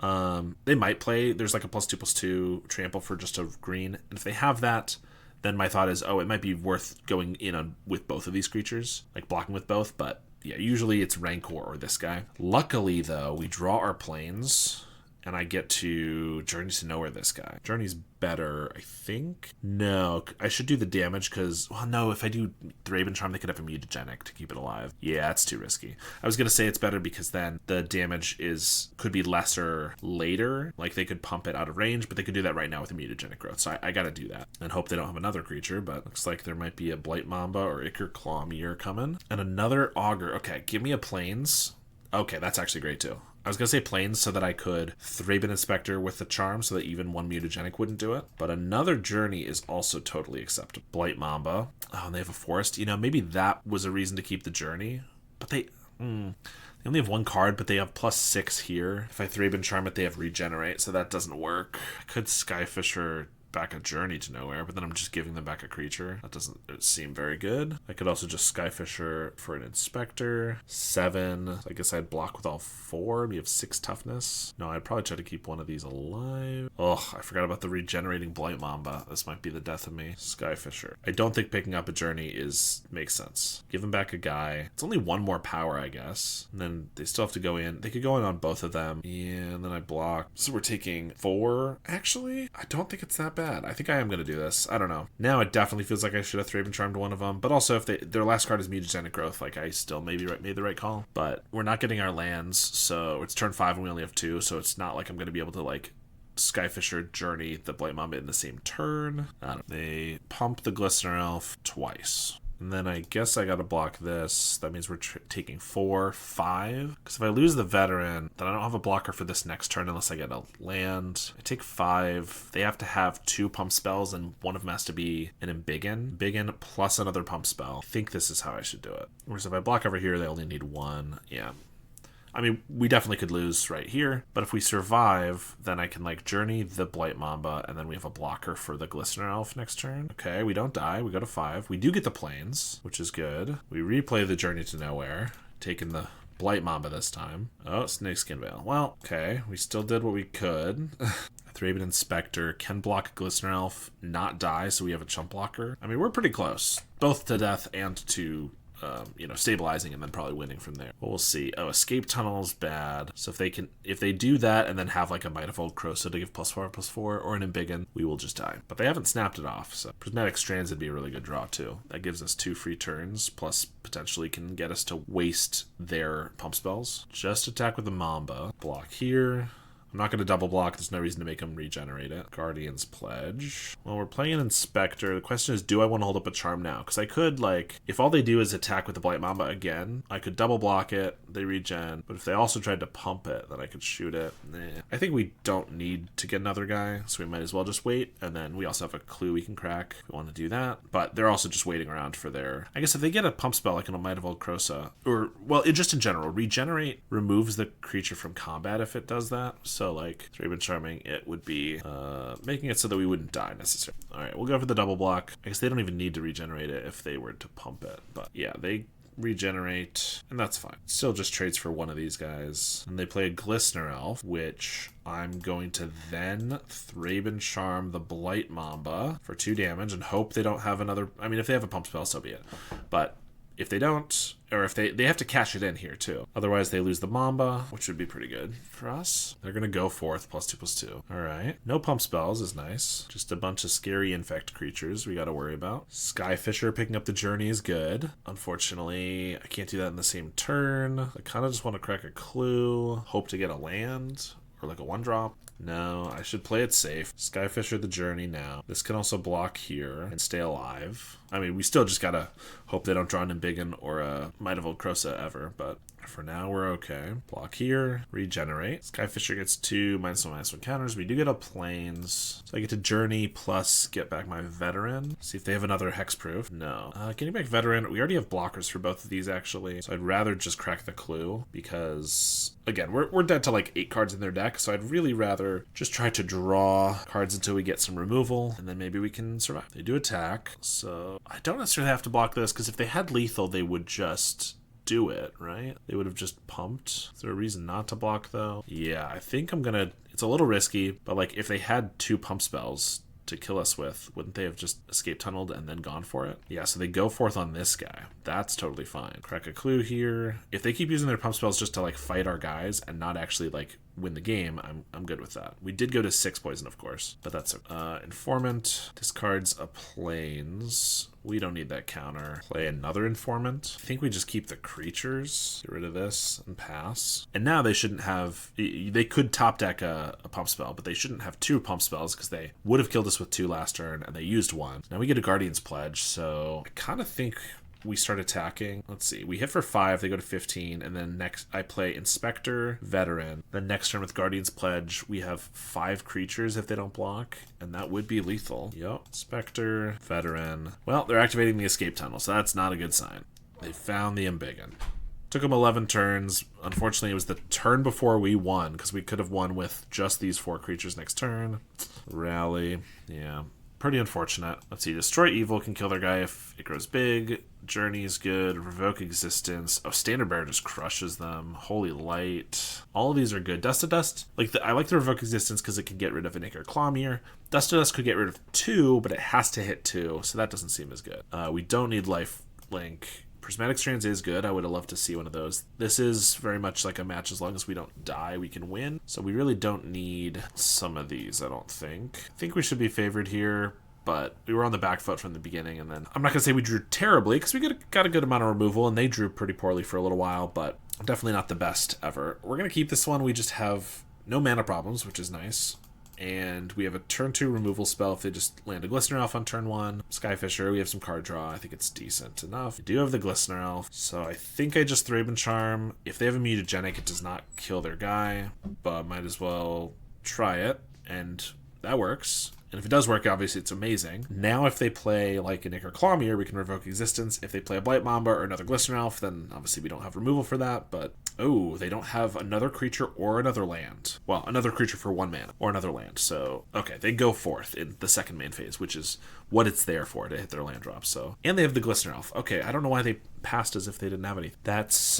They might play, there's like a +2/+2 trample for just a green. And if they have that, then my thought is, oh, it might be worth going in on with both of these creatures. Like, blocking with both. But, yeah, usually it's Rancor or this guy. Luckily, though, we draw our planes, and I get to Journey to Nowhere this guy. Journey's better, I think. No, I should do the damage because, well, no, if I do Thraben Charm, they could have a mutagenic to keep it alive. Yeah, it's too risky. I was going to say it's better because then the damage could be lesser later. Like they could pump it out of range, but they could do that right now with a mutagenic growth. So I got to do that and hope they don't have another creature, but looks like there might be a Blight Mamba or Ichor Clawmere coming. And another Augur. Okay, give me a Plains. Okay, that's actually great too. I was going to say Plains so that I could Thraben Inspector with the Charm so that even one mutagenic wouldn't do it. But another Journey is also totally acceptable. Blight Mamba. Oh, and they have a Forest. You know, maybe that was a reason to keep the Journey. But they only have 1 card, but they have +6 here. If I Thraben Charm it, they have Regenerate, so that doesn't work. I could Skyfisher back a Journey to Nowhere, but then I'm just giving them back a creature. That doesn't seem very good. I could also just Skyfisher for an Inspector. 7. I guess I'd block with all 4. We have 6 toughness. No, I'd probably try to keep one of these alive. Oh, I forgot about the regenerating Blight Mamba. This might be the death of me. Skyfisher. I don't think picking up a Journey makes sense. Give them back a guy. It's only 1 more power, I guess. And then they still have to go in. They could go in on both of them. Yeah, and then I block. So we're taking 4. Actually, I don't think it's that bad. bad. I think I am going to do this. I don't know. Now it definitely feels like I should have Thraben Charmed one of them, but also if their last card is Mutagenic Growth, like I still maybe made the right call. But we're not getting our lands, so it's turn 5 and we only have 2, so it's not like I'm going to be able to like Skyfisher Journey the Blight Mamba in the same turn. They pump the Glistener Elf twice. And then I guess I gotta block this. That means we're taking 4, 5. Because if I lose the Veteran, then I don't have a blocker for this next turn unless I get a land. I take 5. They have to have 2 pump spells, and one of them has to be an Embiggen. Embiggen plus another pump spell. I think this is how I should do it. Whereas if I block over here, they only need 1. Yeah. I mean, we definitely could lose right here, but if we survive, then I can, like, Journey the Blight Mamba, and then we have a blocker for the Glistener Elf next turn. Okay, we don't die. We go to 5. We do get the Plains, which is good. We replay the Journey to Nowhere, taking the Blight Mamba this time. Oh, Snakeskin Veil. Well, okay, we still did what we could. Thraben Inspector can block Glistener Elf, not die, so we have a chump blocker. I mean, we're pretty close, both to death and to stabilizing and then probably winning from there. Well, we'll see. Oh, Escape Tunnel is bad. So if they do that and then have like a Might of Old Croso to give +4/+4 or an Embiggen, we will just die. But they haven't snapped it off, so Prismatic Strands would be a really good draw too. That gives us 2 free turns, plus potentially can get us to waste their pump spells. Just attack with the Mamba. Block here. I'm not going to double block. There's no reason to make them regenerate it. Guardian's Pledge. Well, we're playing an Inspector. The question is, do I want to hold up a Charm now? Because I could, like, if all they do is attack with the Blight Mamba again, I could double block it. They regen. But if they also tried to pump it, then I could shoot it. I think we don't need to get another guy, so we might as well just wait. And then we also have a clue we can crack if we want to do that. But they're also just waiting around for their... I guess if they get a pump spell, like in a Might of Old Crosa, or, well, just in general, Regenerate removes the creature from combat if it does that. So, like, Thraben Charming, it would be making it so that we wouldn't die necessarily. Alright, we'll go for the double block. I guess they don't even need to regenerate it if they were to pump it. But yeah, they regenerate, and that's fine. Still just trades for one of these guys. And they play a Glistener Elf, which I'm going to then Thraben Charm the Blight Mamba for 2 damage and hope they don't have another... I mean, if they have a pump spell, so be it. But if they don't, or if they have to cash it in here too. Otherwise, they lose the Mamba, which would be pretty good for us. They're going to go forth, +2/+2. All right. No pump spells is nice. Just a bunch of scary infect creatures we got to worry about. Skyfisher picking up the Journey is good. Unfortunately, I can't do that in the same turn. I kind of just want to crack a clue. Hope to get a land or like a 1-drop. No, I should play it safe. Skyfisher the Journey now. This can also block here and stay alive. I mean, we still just gotta hope they don't draw an Embiggen or a Might of Old Crosa ever, but for now we're okay. Block here, regenerate. Skyfisher gets 2 -1/-1 counters. We do get a Plains, so I get to Journey plus get back my Veteran. See if they have another Hexproof. No. Getting back Veteran, we already have blockers for both of these actually, so I'd rather just crack the clue because, again, we're dead to like 8 cards in their deck, so I'd really rather just try to draw cards until we get some removal, and then maybe we can survive. They do attack, so I don't necessarily have to block this, because if they had lethal, they would just do it, right? They would have just pumped. Is there a reason not to block, though? Yeah, I think I'm gonna... It's a little risky, but like if they had 2 pump spells to kill us with, wouldn't they have just escape tunneled and then gone for it? Yeah, so they go forth on this guy. That's totally fine. Crack a clue here. If they keep using their pump spells just to like fight our guys and not actually like win the game, I'm good with that. We did go to 6 poison, of course, but that's Informant discards a Plains. We don't need that counter. Play another Informant. I think we just keep the creatures, get rid of this, and pass. And now they shouldn't have... They could top deck a pump spell, but they shouldn't have 2 pump spells because they would have killed us with 2 last turn, and they used 1. Now we get a Guardian's Pledge, so I kind of think we start attacking. Let's see. We hit for 5, they go to 15, and then next I play Inspector, Veteran. Then next turn with Guardian's Pledge, we have 5 creatures if they don't block, and that would be lethal. Yep. Inspector, Veteran. Well, they're activating the escape tunnel, so that's not a good sign. They found the Embiggen. Took them 11 turns. Unfortunately, it was the turn before we won, because we could have won with just these 4 creatures next turn. Rally. Yeah. Pretty unfortunate. Let's see. Destroy Evil can kill their guy if it grows big. Journey is good. Revoke Existence. Oh, Standard Bearer just crushes them. Holy Light. All of these are good. Dust to Dust. I like the Revoke Existence because it can get rid of an Ichor Clawmere. Dust to Dust could get rid of 2, but it has to hit 2, so that doesn't seem as good. We don't need Life Link. Prismatic Strands is good. I would have loved to see one of those. This is very much like a match. As long as we don't die, we can win. So we really don't need some of these, I don't think. I think we should be favored here, but we were on the back foot from the beginning, and then I'm not going to say we drew terribly, because we got a good amount of removal, and they drew pretty poorly for a little while, but definitely not the best ever. We're going to keep this one. We just have no mana problems, which is nice. And we have a turn 2 removal spell if they just land a Glistener Elf on turn 1. Skyfisher, we have some card draw. I think it's decent enough. We do have the Glistener Elf, so I think I just Thraben Charm. If they have a Mutagenic, it does not kill their guy, but might as well try it, and that works. And if it does work, obviously it's amazing. Now if they play like an Ichor Clawmere, we can revoke existence. If they play a Blight Mamba or another Glistener Elf, then obviously we don't have removal for that, but oh, they don't have another creature or another land. Well, another creature for 1 mana or another land. So, okay, they go forth in the second main phase, which is what it's there for, to hit their land drop. So, and they have the Glistener Elf. Okay, I don't know why they passed as if they didn't have any. That's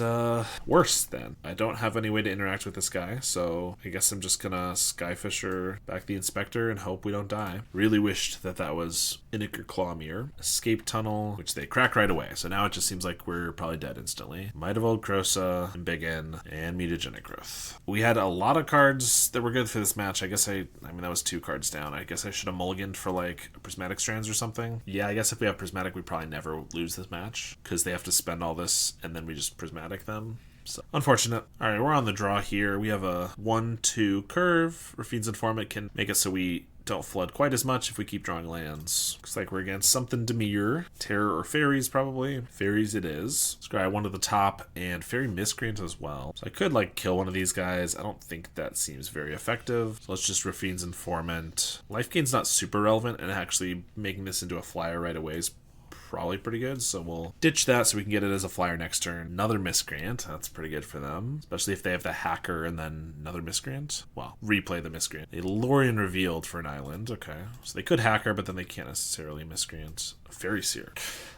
worse then. I don't have any way to interact with this guy, so I guess I'm just gonna Skyfisher back the Inspector and hope we don't die. Really wished that that was an Ichor Clawmere. Escape Tunnel, which they crack right away. So now it just seems like we're probably dead instantly. Might of Old Krosa, and Big N, and Mutagenic Growth. We had a lot of cards that were good for this match. I mean, that was 2 cards down. I guess I should have mulliganed for like Prismatic Strands or something. Yeah, I guess if we have Prismatic, we probably never lose this match, because they have to spend all this and then we just Prismatic them. So, unfortunate. All right, we're on the draw here. We have a 1-2 curve. Rafine's Informant can make it so we don't flood quite as much if we keep drawing lands. Looks like we're against something demure. Terror or Fairies, probably. Fairies it is. Scry 1 to the top, and Fairy Miscreant as well. So I could like kill one of these guys. I don't think that seems very effective. So let's just Rafine's Informant. Life gain's not super relevant, and actually making this into a flyer right away is probably pretty good, so we'll ditch that so we can get it as a flyer next turn. Another Miscreant, that's pretty good for them, especially if they have the Hacker and then another Miscreant. Well, replay the Miscreant. A Lorien Revealed for an island, okay. So they could Hacker, but then they can't necessarily Miscreant. Fairy Seer.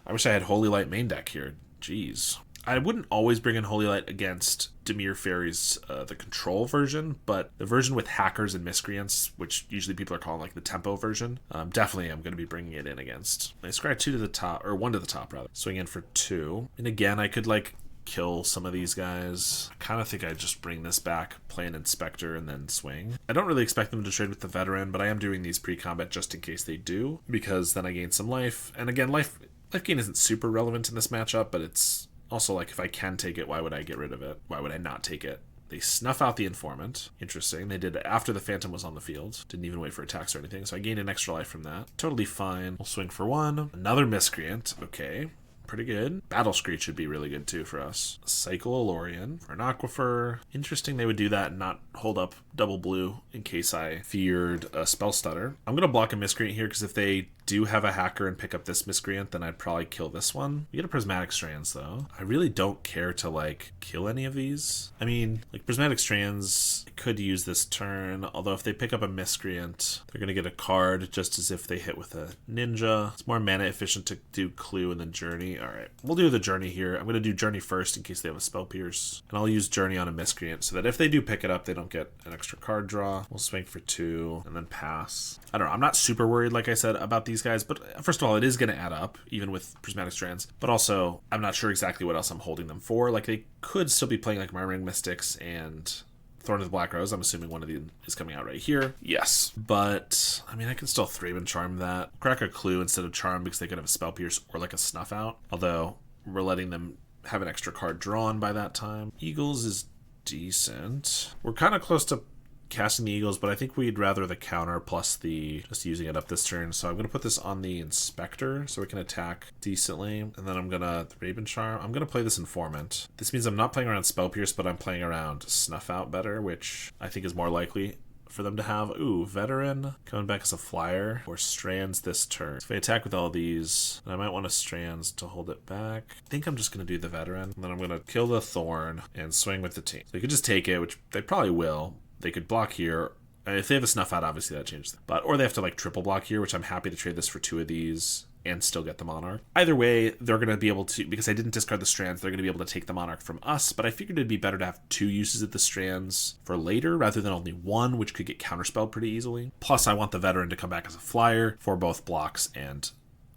I wish I had Holy Light main deck here. Jeez. I wouldn't always bring in Holy Light against Dimir Fairies, the control version, but the version with hackers and miscreants, which usually people are calling like the tempo version, definitely I'm going to be bringing it in against. I scry 2 to the top, or 1 to the top rather. Swing in for 2. And again, I could like kill some of these guys. I kind of think I just bring this back, play an Inspector, and then swing. I don't really expect them to trade with the Veteran, but I am doing these pre-combat just in case they do, because then I gain some life. And again, life gain isn't super relevant in this matchup, but it's also, like, if I can take it, why would I get rid of it? Why would I not take it? They snuff out the Informant. Interesting. They did it after the Phantom was on the field. Didn't even wait for attacks or anything, so I gained an extra life from that. Totally fine. We'll swing for 1. Another Miscreant. Okay. Pretty good. Battle Screech should be really good too for us. Cycle a Lorien for an Aquifer. Interesting they would do that and not hold up double blue in case I feared a Spell Stutter. I'm going to block a Miscreant here because if they do have a hacker and pick up this Miscreant, then I'd probably kill this one. We get a Prismatic Strands though. I really don't care to like kill any of these. I mean, like Prismatic Strands I could use this turn, although if they pick up a Miscreant, they're going to get a card just as if they hit with a Ninja. It's more mana efficient to do Clue and then Journey. Alright, we'll do the Journey here. I'm going to do Journey first in case they have a Spell Pierce. And I'll use Journey on a Miscreant so that if they do pick it up, they don't get an extra card draw. We'll swing for 2 and then pass. I don't know, I'm not super worried, like I said, about these guys, but first of all, it is going to add up, even with Prismatic Strands. But also, I'm not sure exactly what else I'm holding them for. Like, they could still be playing like Murmuring Mystics and Thorn of the Black Rose. I'm assuming one of them is coming out right here. Yes. But, I mean, I can still Thraben Charm that. Crack a Clue instead of Charm because they could have a Spell Pierce or like a Snuff Out. Although, we're letting them have an extra card drawn by that time. Eagles is decent. We're kind of close to casting the Eagles, but I think we'd rather the counter plus the just using it up this turn. So I'm going to put this on the Inspector so we can attack decently. And then I'm going to Thraben Charm. I'm going to play this Informant. This means I'm not playing around Spell Pierce, but I'm playing around Snuff Out better, which I think is more likely for them to have. Ooh, Veteran coming back as a flyer or Strands this turn. If I attack with all these, then I might want a Strands to hold it back. I think I'm just going to do the Veteran. And then I'm going to kill the Thorn and swing with the team. So you could just take it, which they probably will. They could block here. If they have a Snuff Out, obviously that changes them. But, or they have to like triple block here, which I'm happy to trade this for 2 of these and still get the Monarch. Either way, they're going to be able to, because I didn't discard the Strands, they're going to be able to take the Monarch from us, but I figured it'd be better to have 2 uses of the Strands for later rather than only 1, which could get counterspelled pretty easily. Plus, I want the Veteran to come back as a flyer for both blocks and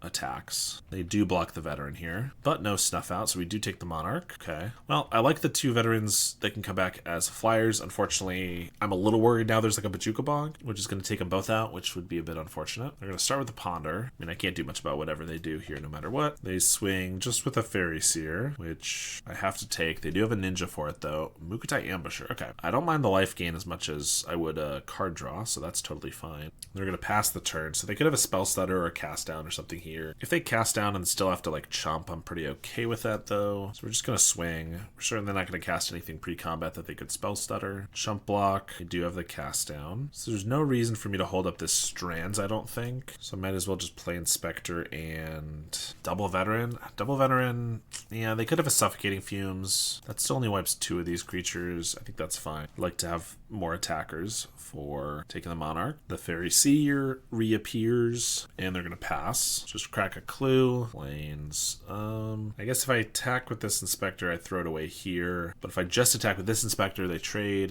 attacks. They do block the veteran here, but no snuff out, so we do take the Monarch. Okay. Well, I like the 2 veterans that can come back as flyers. Unfortunately, I'm a little worried now there's like a Bajuka Bog, which is going to take them both out, which would be a bit unfortunate. They're going to start with the Ponder. I mean, I can't do much about whatever they do here no matter what. They swing just with a Fairy Seer, which I have to take. They do have a Ninja for it, though. Mukutai Ambusher. Okay. I don't mind the life gain as much as I would card draw, so that's totally fine. They're going to pass the turn, so they could have a Spell Stutter or a Cast Down or something here. If they cast down and still have to like chomp, I'm pretty okay with that though. So we're just going to swing. We're certainly not going to cast anything pre-combat that they could Spell Stutter. Chump block. I do have the cast down. So there's no reason for me to hold up this Strands, I don't think. So I might as well just play Inspector and double Veteran. Double Veteran, yeah, they could have a Suffocating Fumes. That still only wipes 2 of these creatures. I think that's fine. I'd like to have more attackers for taking the Monarch. The Fairy Seer reappears, and they're going to pass. Just crack a clue. Lanes. I guess if I attack with this Inspector, I throw it away here. But if I just attack with this Inspector, they trade,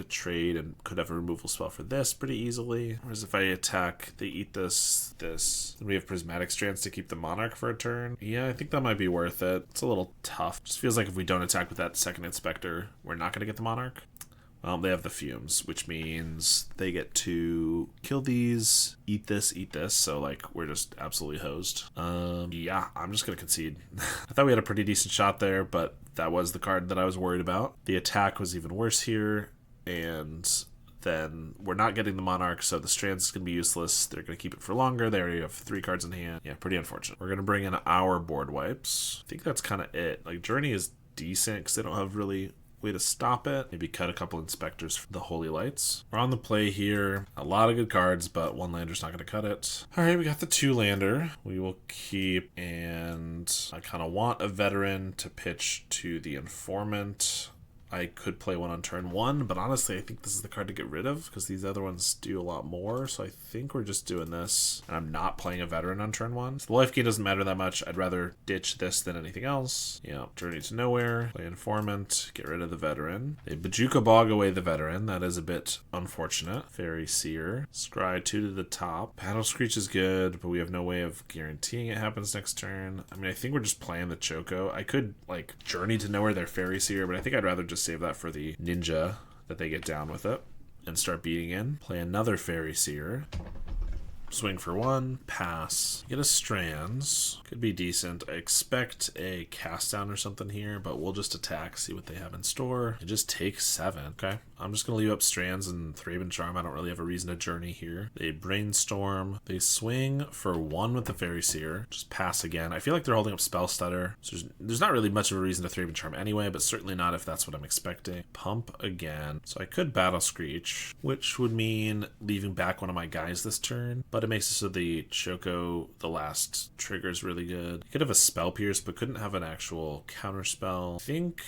and could have a removal spell for this pretty easily. Whereas if I attack, they eat this. Then we have Prismatic Strands to keep the Monarch for a turn. Yeah, I think that might be worth it. It's a little tough. Just feels like if we don't attack with that second Inspector, we're not going to get the Monarch. Well, they have the Fumes, which means they get to kill these, eat this, so like we're just absolutely hosed. Yeah, I'm just gonna concede. I thought we had a pretty decent shot there, but that was the card that I was worried about. The attack was even worse here, and then we're not getting the Monarch, so the Strands is going to be useless. They're going to keep it for longer. They already have 3 cards in hand. Yeah, pretty unfortunate. We're going to bring in our board wipes. I think that's kind of it. Like, Journey is decent because they don't have really way to stop it. Maybe cut a couple Inspectors for the Holy Lights. We're on the play here. A lot of good cards, but 1 lander's not going to cut it. All right, we got the 2 lander. We will keep, and I kind of want a veteran to pitch to the Informant. I could play one on turn 1, but honestly, I think this is the card to get rid of because these other ones do a lot more. So I think we're just doing this, and I'm not playing a veteran on turn 1. So the life gain doesn't matter that much. I'd rather ditch this than anything else. You know, Journey to Nowhere, play Informant, get rid of the veteran. They Bajuka Bog away the veteran. That is a bit unfortunate. Fairy Seer, Scry 2 to the top. Battle Screech is good, but we have no way of guaranteeing it happens next turn. I mean, I think we're just playing the Choco. I could like Journey to Nowhere their Fairy Seer, but I think I'd rather just save that for the Ninja that they get down with it and start beating in. Play another Fairy Seer. Swing for 1, pass. Get a Strands. Could be decent. I expect a cast down or something here, but we'll just attack, see what they have in store. It just takes 7. Okay. I'm just going to leave up Strands and Thraben Charm. I don't really have a reason to journey here. They Brainstorm. They swing for 1 with the Fairy Seer. Just pass again. I feel like they're holding up Spell Stutter. So there's not really much of a reason to Thraben Charm anyway, but certainly not if that's what I'm expecting. Pump again. So I could Battle Screech, which would mean leaving back one of my guys this turn, but it makes it so the Choco, the last trigger is really good. Could have a Spell Pierce, but couldn't have an actual counter spell. I think,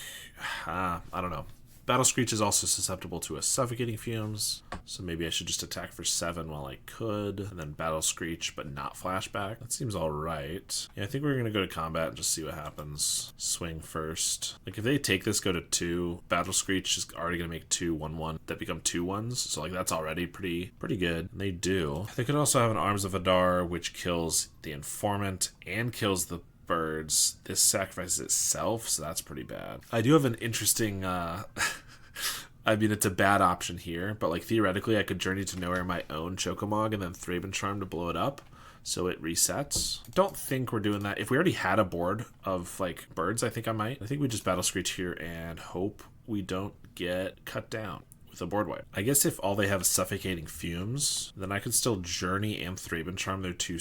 I don't know. Battle Screech is also susceptible to a Suffocating Fumes, so maybe I should just attack for 7 while I could, and then Battle Screech, but not Flashback. That seems alright. Yeah, I think we're going to go to combat and just see what happens. Swing first. Like, if they take this, go to 2, Battle Screech is already going to make 2 1/1 that become 2/1s, so like that's already pretty good. And they do. They could also have an Arms of Adar, which kills the Informant and kills the birds. This sacrifices itself, so that's pretty bad. I do have an interesting I mean, it's a bad option here, but like theoretically I could Journey to Nowhere my own Chocomog and then Thraben Charm to blow it up so it resets. I don't think we're doing that. If we already had a board of like birds, I think I might. I think we just Battle Screech here and hope we don't get cut down with a board wipe. I guess if all they have is Suffocating Fumes, then I could still Journey and Thraben Charm their 2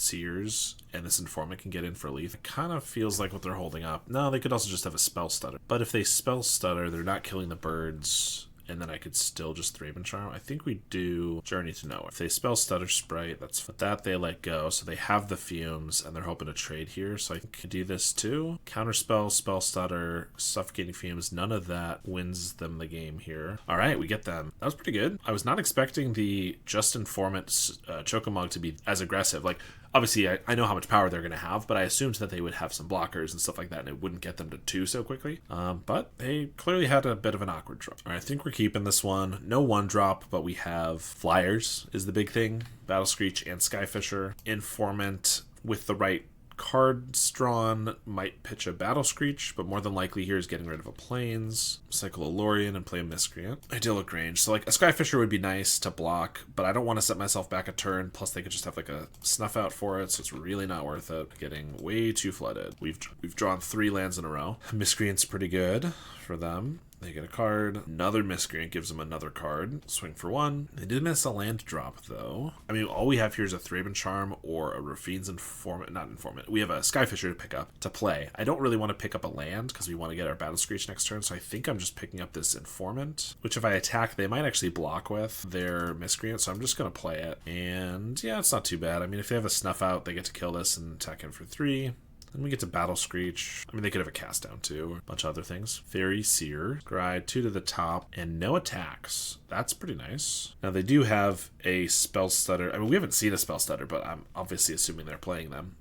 Seers, and this Informant can get in for Leaf. It kind of feels like what they're holding up. No, they could also just have a Spell Stutter. But if they Spell Stutter, they're not killing the birds, and then I could still just Thraben Charm. I think we do Journey to Nowhere. If they Spell Stutter Sprite, that's what that they let go. So they have the Fumes, and they're hoping to trade here. So I could do this too. Counterspell, Spell Stutter, Suffocating Fumes. None of that wins them the game here. All right, we get them. That was pretty good. I was not expecting the Just Informant Chocomog to be as aggressive. Like, obviously, I know how much power they're going to have, but I assumed that they would have some blockers and stuff like that, and it wouldn't get them to 2 so quickly. But they clearly had a bit of an awkward draw. All right, I think we're keeping this one. No 1-drop, but we have Flyers is the big thing. Battle Screech and Skyfisher. Informant with the right Cards drawn might pitch a Battle Screech, but more than likely here is getting rid of a Plains, cycle a Lorien, and play a Miscreant. Ideal look range. So like a Skyfisher would be nice to block, but I don't want to set myself back a turn. Plus they could just have like a snuff out for it, so it's really not worth it. Getting way too flooded. We've drawn 3 lands in a row. Miscreant's pretty good for them. They get a card. Another Miscreant gives them another card. Swing for 1. They did miss a land drop, though. I mean, all we have here is a Thraben Charm or a Rafine's Informant. Not Informant. We have a Skyfisher to pick up, to play. I don't really want to pick up a land because we want to get our Battle Screech next turn, so I think I'm just picking up this Informant, which if I attack, they might actually block with their Miscreant, so I'm just going to play it. And yeah, it's not too bad. I mean, if they have a Snuff Out, they get to kill this and attack in for 3. Then we get to Battle Screech. I mean, they could have a Cast Down too. A bunch of other things. Fairy Seer. Scry 2 to the top. And no attacks. That's pretty nice. Now, they do have a Spell Stutter. I mean, we haven't seen a Spell Stutter, but I'm obviously assuming they're playing them.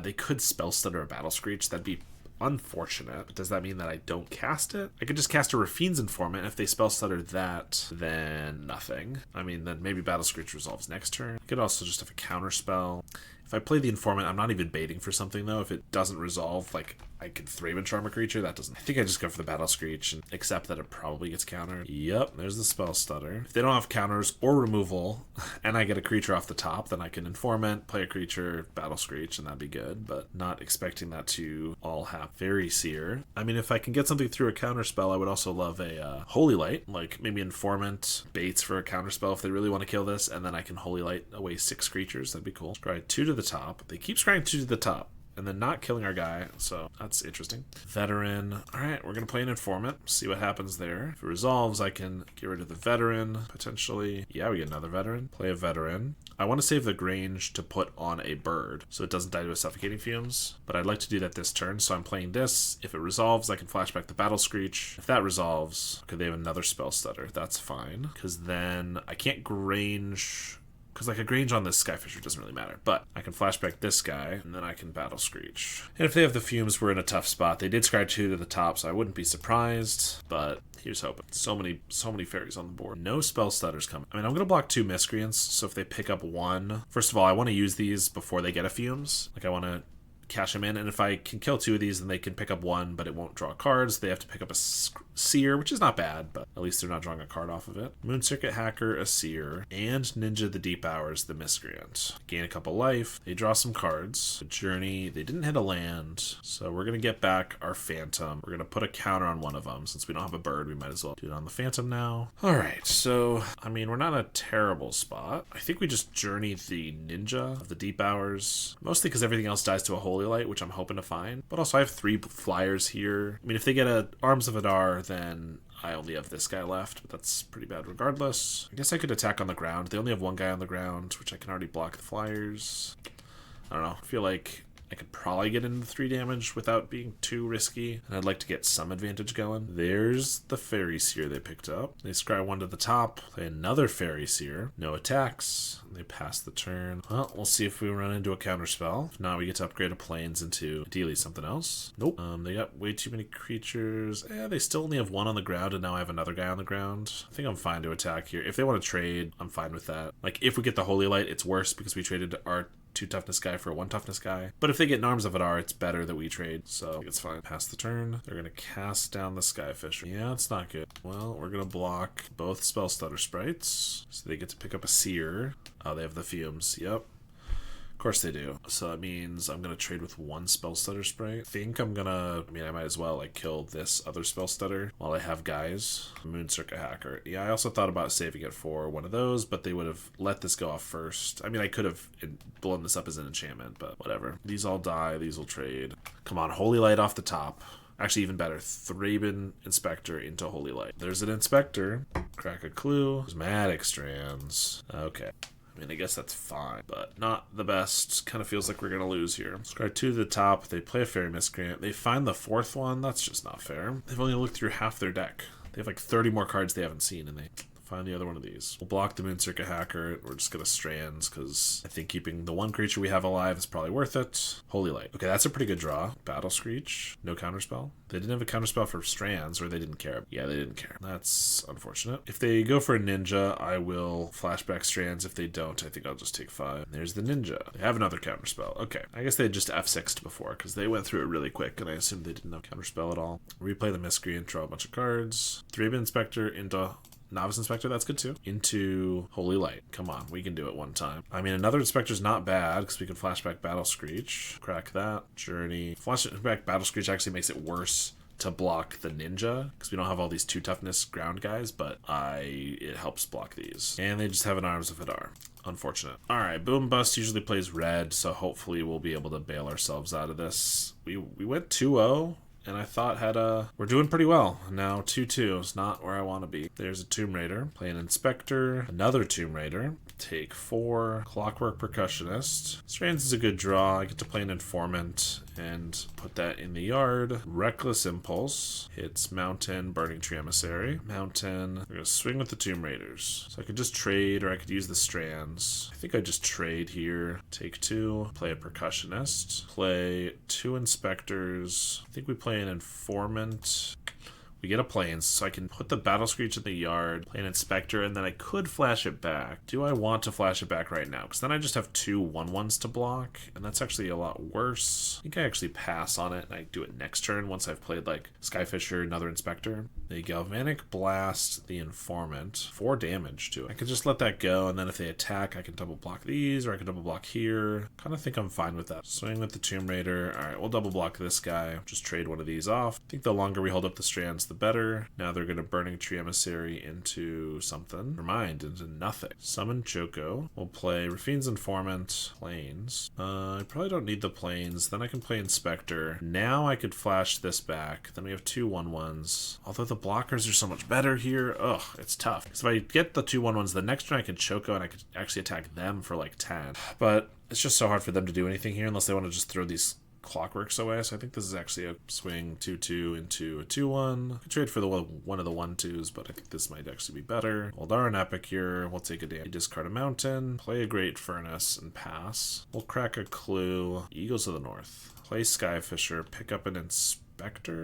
They could Spell Stutter a Battle Screech. That'd be unfortunate. But does that mean that I don't cast it? I could just cast a Rafine's Informant. If they Spell Stutter that, then nothing. I mean, then maybe Battle Screech resolves next turn. I could also just have a counter spell. If I play the Informant, I'm not even baiting for something, though. If it doesn't resolve, like, I could Thraben Charm a creature. That doesn't... I think I just go for the Battle Screech and accept that it probably gets countered. Yep, there's the Spell Stutter. If they don't have counters or removal, and I get a creature off the top, then I can Informant, play a creature, Battle Screech, and that'd be good. But not expecting that to all happen. Fairy Seer. I mean, if I can get something through a counter spell, I would also love a Holy Light. Like, maybe Informant, baits for a counter spell if they really want to kill this, and then I can Holy Light away 6 creatures. That'd be cool. Scry 2 to the top. They keep scrying 2 to the top and then not killing our guy, so that's interesting. Veteran. All right, we're gonna play an Informant, see what happens there. If it resolves, I can get rid of the Veteran potentially. Yeah, we get another Veteran. Play a Veteran. I want to save the Grange to put on a bird so it doesn't die to a Suffocating Fumes, but I'd like to do that this turn, so I'm playing this. If it resolves, I can flashback the Battle Screech. If that resolves, okay, they have another Spell Stutter. That's fine, because then I can't Grange... Because, like, a Grange on this Skyfisher doesn't really matter. But I can flashback this guy, and then I can Battle Screech. And if they have the Fumes, we're in a tough spot. They did scry 2 to the top, so I wouldn't be surprised. But here's hoping. So many fairies on the board. No Spell Stutters coming. I mean, I'm going to block 2 Miscreants, so if they pick up 1... First of all, I want to use these before they get a Fumes. Like, I want to cash them in, and if I can kill 2 of these, then they can pick up 1, but it won't draw cards. They have to pick up a Seer, which is not bad, but at least they're not drawing a card off of it. Moon Circuit Hacker, a Seer, and Ninja the Deep Hours, the Miscreant. Gain a couple life. They draw some cards. A Journey. They didn't hit a land, so we're going to get back our Phantom. We're going to put a counter on one of them. Since we don't have a bird, we might as well do it on the Phantom now. Alright, so, I mean, we're not in a terrible spot. I think we just Journey the Ninja of the Deep Hours, mostly because everything else dies to a Holy Light, which I'm hoping to find. But also I have 3 flyers here. I mean, if they get a Arms of Adar, then I only have this guy left, but that's pretty bad regardless. I guess I could attack on the ground. They only have 1 guy on the ground, which I can already block the flyers. I don't know. I feel like I could probably get into 3 damage without being too risky, and I'd like to get some advantage going. There's the Fairy Seer they picked up. They scry 1 to the top, play another Fairy Seer. No attacks. They pass the turn. Well, we'll see if we run into a counterspell. If not, we get to upgrade a Plains into ideally something else. Nope. They got way too many creatures. They still only have 1 on the ground, and now I have another guy on the ground. I think I'm fine to attack here. If they want to trade, I'm fine with that. Like, if we get the Holy Light, it's worse because we traded our 2 toughness guy for a 1 toughness guy. But if they get an Arms of Adar, it's better that we trade, so it's fine. Pass the turn. They're going to cast down the Skyfisher. Yeah, it's not good. Well, we're going to block both Spell Stutter sprites, so they get to pick up a Seer. Oh, they have the Fumes. Yep. Of course they do. So that means I'm going to trade with 1 Spell Stutter sprite. I think I'm going to... I mean, I might as well, like, kill this other Spell Stutter while I have guys. Moon Circuit Hacker. Yeah, I also thought about saving it for one of those, but they would have let this go off first. I mean, I could have blown this up as an enchantment, but whatever. These all die. These will trade. Come on, Holy Light off the top. Actually, even better, Thraben Inspector into Holy Light. There's an Inspector. Crack a Clue. Prismatic Strands. Okay. I mean, I guess that's fine, but not the best. Kind of feels like we're going to lose here. Scry 2 to the top. They play a Fairy Miscreant. They find the 4th one. That's just not fair. They've only looked through half their deck. They have like 30 more cards they haven't seen, and they Find the other one of these. We'll block the Moonstruck Hacker. We're just gonna Strands, because I think keeping the one creature we have alive is probably worth it. Holy Light. Okay, that's a pretty good draw. Battle Screech. No counterspell. They didn't have a counterspell for Strands, or they didn't care. Yeah, they didn't care. That's unfortunate. If they go for a Ninja, I will flashback Strands. If they don't, I think I'll just take 5. There's the Ninja. They have another counterspell. Okay. I guess they just F6'd before, because they went through it really quick, and I assumed they didn't have counterspell at all. Replay the Miscreant, draw a bunch of cards. 3-bit Inspector into Novice Inspector, that's good too. Into Holy Light. Come on, we can do it one time. I mean, another Inspector's not bad, because we can flashback Battle Screech. Crack that. Journey. Flashback Battle Screech actually makes it worse to block the Ninja, because we don't have all these 2 toughness ground guys, but it helps block these. And they just have an Arms of Hadar. Unfortunate. Alright, Boom Bust usually plays red, so hopefully we'll be able to bail ourselves out of this. We went 2-0. And I thought we're doing pretty well. Now 2-2 is not where I want to be. There's a Tomb Raider. Play an Inspector. Another Tomb Raider. Take 4. Clockwork Percussionist. Strands is a good draw. I get to play an Informant and put that in the yard. Reckless Impulse. Hits Mountain, Burning Tree Emissary. Mountain. We're going to swing with the Tomb Raiders. So I could just trade, or I could use the Strands. I think I just trade here. Take 2. Play a Percussionist. Play 2 Inspectors. I think we play an Informant. We get a Plains, so I can put the Battle Screech in the yard, play an Inspector, and then I could flash it back. Do I want to flash it back right now? Because then I just have 2 1/1s to block, and that's actually a lot worse. I think I actually pass on it, and I do it next turn once I've played, like, Skyfisher, another Inspector. They Galvanic Blast the Informant. 4 damage to it. I could just let that go, and then if they attack, I can double block these, or I can double block here. Kind of think I'm fine with that. Swing with the Tomb Raider. Alright, we'll double block this guy. Just trade one of these off. I think the longer we hold up the Strands, the better. Now they're going to Burning Tree Emissary into something. Never mind, into nothing. Summon Choco. We'll play Rafine's Informant. Plains. I probably don't need the Plains. Then I can play Inspector. Now I could flash this back. Then we have 2 1/1s. Although the blockers are so much better here. Ugh, it's tough. Because if I get the 2 1/1s, the next turn I can Choco and I could actually attack them for like 10. But it's just so hard for them to do anything here unless they want to just throw these Clockworks away, so I think this is actually a swing 2-2 into a 2-1. I could trade for the one of the 1-2s, but I think this might actually be better. Eldar Epic here. We'll take a damage. Discard a Mountain, play a Great Furnace, and pass. We'll crack a Clue. Eagles of the North. Play Skyfisher, pick up an Inspector.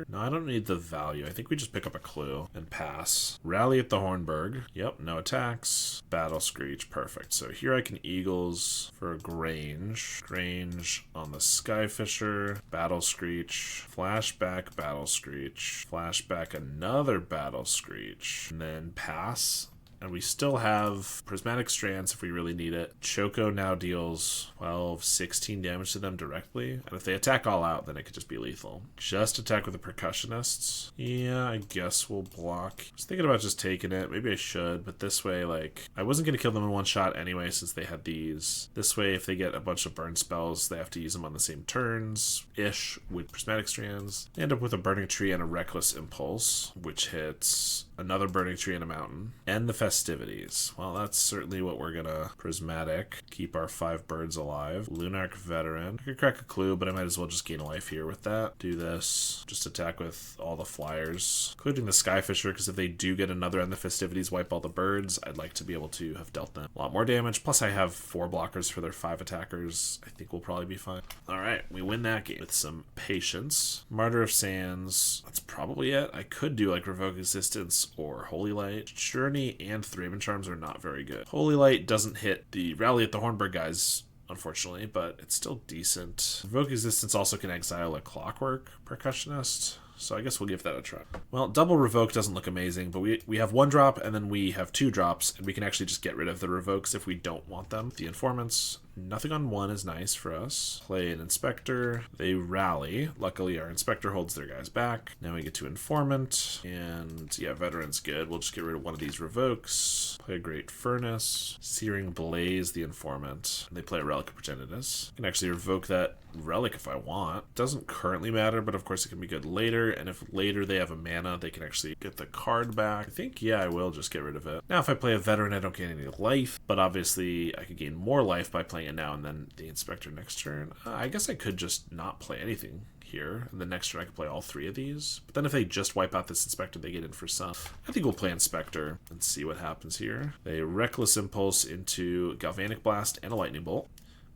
No, I don't need the value. I think we just pick up a Clue and pass. Rally at the Hornburg. Yep, no attacks. Battle Screech, perfect. So here I can Eagles for a Grange. Grange on the Skyfisher. Battle Screech. Flashback Battle Screech. Flashback another Battle Screech. And then pass. And we still have Prismatic Strands if we really need it. Choco now deals 12, 16 damage to them directly. And if they attack all out, then it could just be lethal. Just attack with the Percussionists. Yeah, I guess we'll block. I was thinking about just taking it. Maybe I should, but this way, like, I wasn't going to kill them in one shot anyway since they had these. This way, if they get a bunch of burn spells, they have to use them on the same turns-ish with Prismatic Strands. They end up with a Burning Tree and a Reckless Impulse, which hits another Burning Tree and a Mountain. And the Festivities. Well, that's certainly what we're gonna Prismatic. Keep our 5 birds alive. Lunarch Veteran. I could crack a Clue, but I might as well just gain a life here with that. Do this. Just attack with all the flyers, including the Skyfisher, because if they do get another and the Festivities wipe all the birds, I'd like to be able to have dealt them a lot more damage. Plus, I have 4 blockers for their 5 attackers. I think we'll probably be fine. Alright, we win that game with some patience. Martyr of Sands. That's probably it. I could do like Revoke Existence or Holy Light. Journey and 3-man Charms are not very good. Holy Light doesn't hit the Rally at the Hornburg guys, unfortunately, but it's still decent. Revoke Existence also can exile a Clockwork Percussionist, so I guess we'll give that a try. Well, double Revoke doesn't look amazing, but we have 1 drop and then we have 2 drops, and we can actually just get rid of the Revokes if we don't want them. The Informants, nothing on 1 is nice for us. Play an Inspector. They rally. Luckily, our Inspector holds their guys back. Now we get to Informant, and yeah, Veteran's good. We'll just get rid of one of these Revokes. Play a Great Furnace. Searing Blaze, the Informant. And they play a Relic of Progenitus. I can actually revoke that Relic if I want. Doesn't currently matter, but of course it can be good later, and if later they have a mana, they can actually get the card back. I think, yeah, I will just get rid of it. Now, if I play a Veteran, I don't gain any life, but obviously I could gain more life by playing it now and then the Inspector next turn. I guess I could just not play anything here, and the next turn I can play all 3 of these. But then if they just wipe out this Inspector, they get in for some. I think we'll play Inspector and see what happens here. They Reckless Impulse into Galvanic Blast and a Lightning Bolt.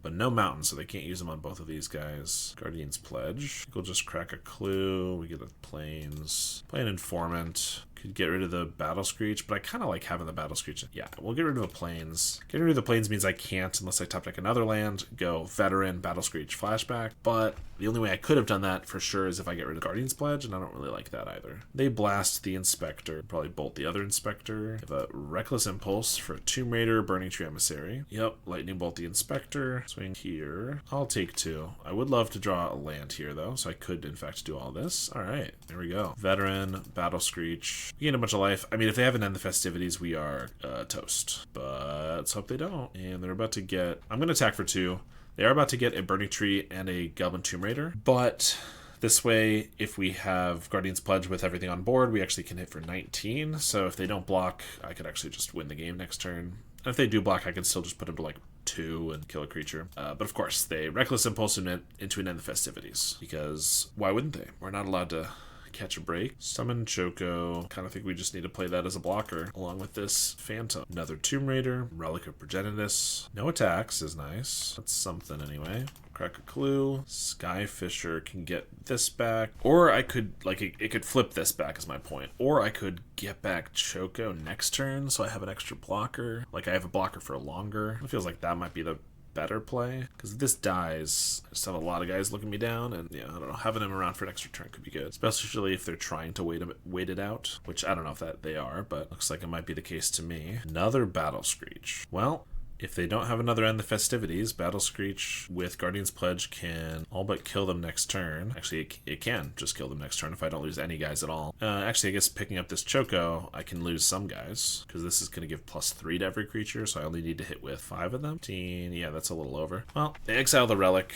But no mountain, so they can't use them on both of these guys. Guardian's Pledge. We'll just crack a Clue. We get a Plains. Play an Informant. Could get rid of the Battle Screech, but I kind of like having the Battle Screech. Yeah, we'll get rid of the Plains. Getting rid of the Plains means I can't, unless I top deck another land, go Veteran, Battle Screech, Flashback. But the only way I could have done that for sure is if I get rid of Guardian's Pledge, and I don't really like that either. They blast the Inspector. Probably bolt the other Inspector. Have a Reckless Impulse for a Tomb Raider, Burning Tree Emissary. Yep, Lightning Bolt the Inspector. Swing here. I'll take 2. I would love to draw a land here, though, so I could, in fact, do all this. All right, there we go. Veteran, Battle Screech. We gain a bunch of life. I mean, if they haven't ended the festivities, we are toast. But let's hope they don't. And they're about to get... I'm going to attack for 2. They are about to get a Burning Tree and a Goblin Tomb Raider. But this way, if we have Guardian's Pledge with everything on board, we actually can hit for 19. So if they don't block, I could actually just win the game next turn. And if they do block, I can still just put them to like 2 and kill a creature. But of course, they Reckless Impulse into an end of the festivities. Because why wouldn't they? We're not allowed to catch a break. Summon Choco. Kind of think we just need to play that as a blocker along with this Phantom. Another Tomb Raider. Relic of Progenitus. No attacks is nice. That's something anyway. Crack a Clue. Skyfisher can get this back. Or I could, like, it could flip this back is my point. Or I could get back Choco next turn so I have an extra blocker. Like, I have a blocker for longer. It feels like that might be the better play, because if this dies, I just have a lot of guys looking me down, and yeah, I don't know, having them around for an extra turn could be good, especially if they're trying to wait it out, which I don't know if that they are, but looks like it might be the case to me. Another Battle Screech. Well, if they don't have another end the festivities, Battle Screech with Guardian's Pledge can all but kill them next turn. Actually, it can just kill them next turn if I don't lose any guys at all. Actually, I guess picking up this Choco, I can lose some guys, because this is going to give +3 to every creature, so I only need to hit with 5 of them. 15, yeah, that's a little over. Well, they exile the Relic,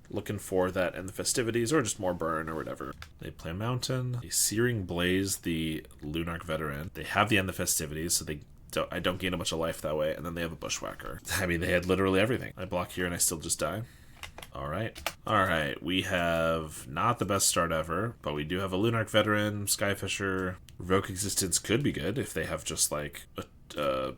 looking for that and the festivities, or just more burn or whatever. They play a Mountain. They Searing Blaze the Lunarch Veteran. They have the end the festivities, so I don't gain a bunch of life that way, and then they have a Bushwhacker. I mean, they had literally everything. I block here and I still just die. Alright, we have not the best start ever, but we do have a Lunarch Veteran, Skyfisher. Revoke Existence could be good if they have just like a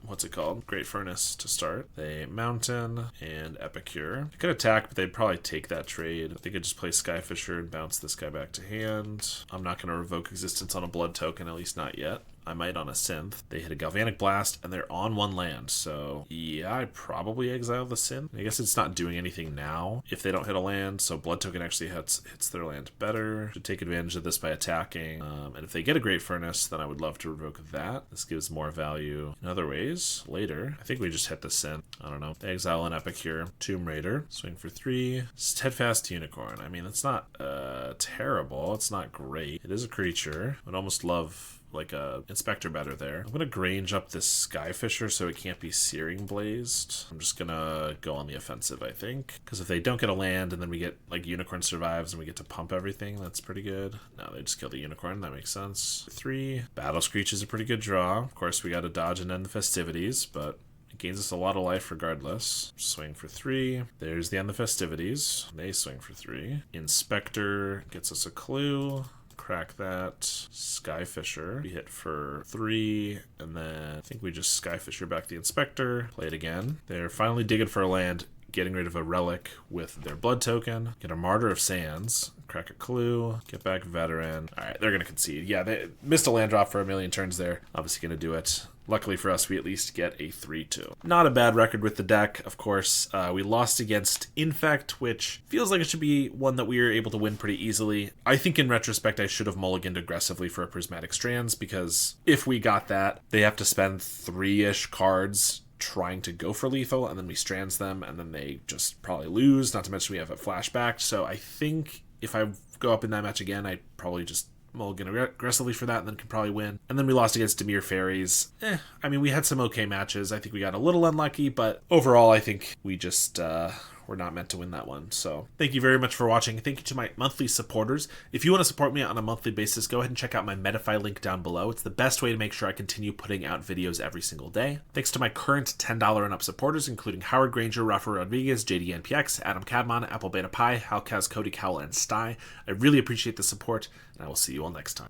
what's it called? Great Furnace to start. They Mountain and Epicure. They could attack, but they'd probably take that trade. They could just play Skyfisher and bounce this guy back to hand. I'm not going to Revoke Existence on a blood token, at least not yet. I might on a Synth. They hit a Galvanic Blast, and they're on 1 land, so yeah, I probably exile the Synth. I guess it's not doing anything now if they don't hit a land, so Blood Token actually hits their land better. Should take advantage of this by attacking, and if they get a Great Furnace, then I would love to revoke that. This gives more value in other ways later. I think we just hit the Synth. I don't know. They exile an Epicure. Tomb Raider. Swing for 3. Steadfast Unicorn. I mean, it's not terrible. It's not great. It is a creature. I'd almost love like a Inspector better there. I'm gonna Grange up this Skyfisher so it can't be Searing Blazed. I'm just gonna go on the offensive, I think, because if they don't get a land and then we get like Unicorn survives and we get to pump everything, that's pretty good. No, they just kill the Unicorn. That makes sense. 3. Battle Screech is a pretty good draw. Of course, we gotta dodge and end the festivities, but it gains us a lot of life regardless. Swing for 3. There's the end of the festivities. They swing for 3. Inspector gets us a clue. Crack that. Skyfisher. We hit for 3, and then I think we just Skyfisher back the Inspector. Play it again. They're finally digging for a land, getting rid of a relic with their blood token. Get a Martyr of Sands. Crack a clue. Get back Veteran. Alright, they're going to concede. Yeah, they missed a land drop for a million turns there. Obviously going to do it. Luckily for us, we at least get a 3-2. Not a bad record with the deck, of course. We lost against Infect, which feels like it should be one that we were able to win pretty easily. I think in retrospect, I should have mulliganed aggressively for a Prismatic Strands, because if we got that, they have to spend 3-ish cards trying to go for lethal, and then we strands them, and then they just probably lose, not to mention we have a flashback. So I think if I go up in that match again, I'd probably just mulligan aggressively for that and then can probably win. And then we lost against Dimir Fairies. I mean, we had some okay matches. I think we got a little unlucky, but overall I think we just we're not meant to win that one. So thank you very much for watching. Thank you to my monthly supporters. If you want to support me on a monthly basis, go ahead and check out my Medify link down below. It's the best way to make sure I continue putting out videos every single day. Thanks to my current $10 and up supporters, including Howard Granger, Rafa Rodriguez, JDNPX, Adam Cadmon, Apple Beta Pie, Halkaz, Cody Cowell, and Sty. I really appreciate the support, and I will see you all next time.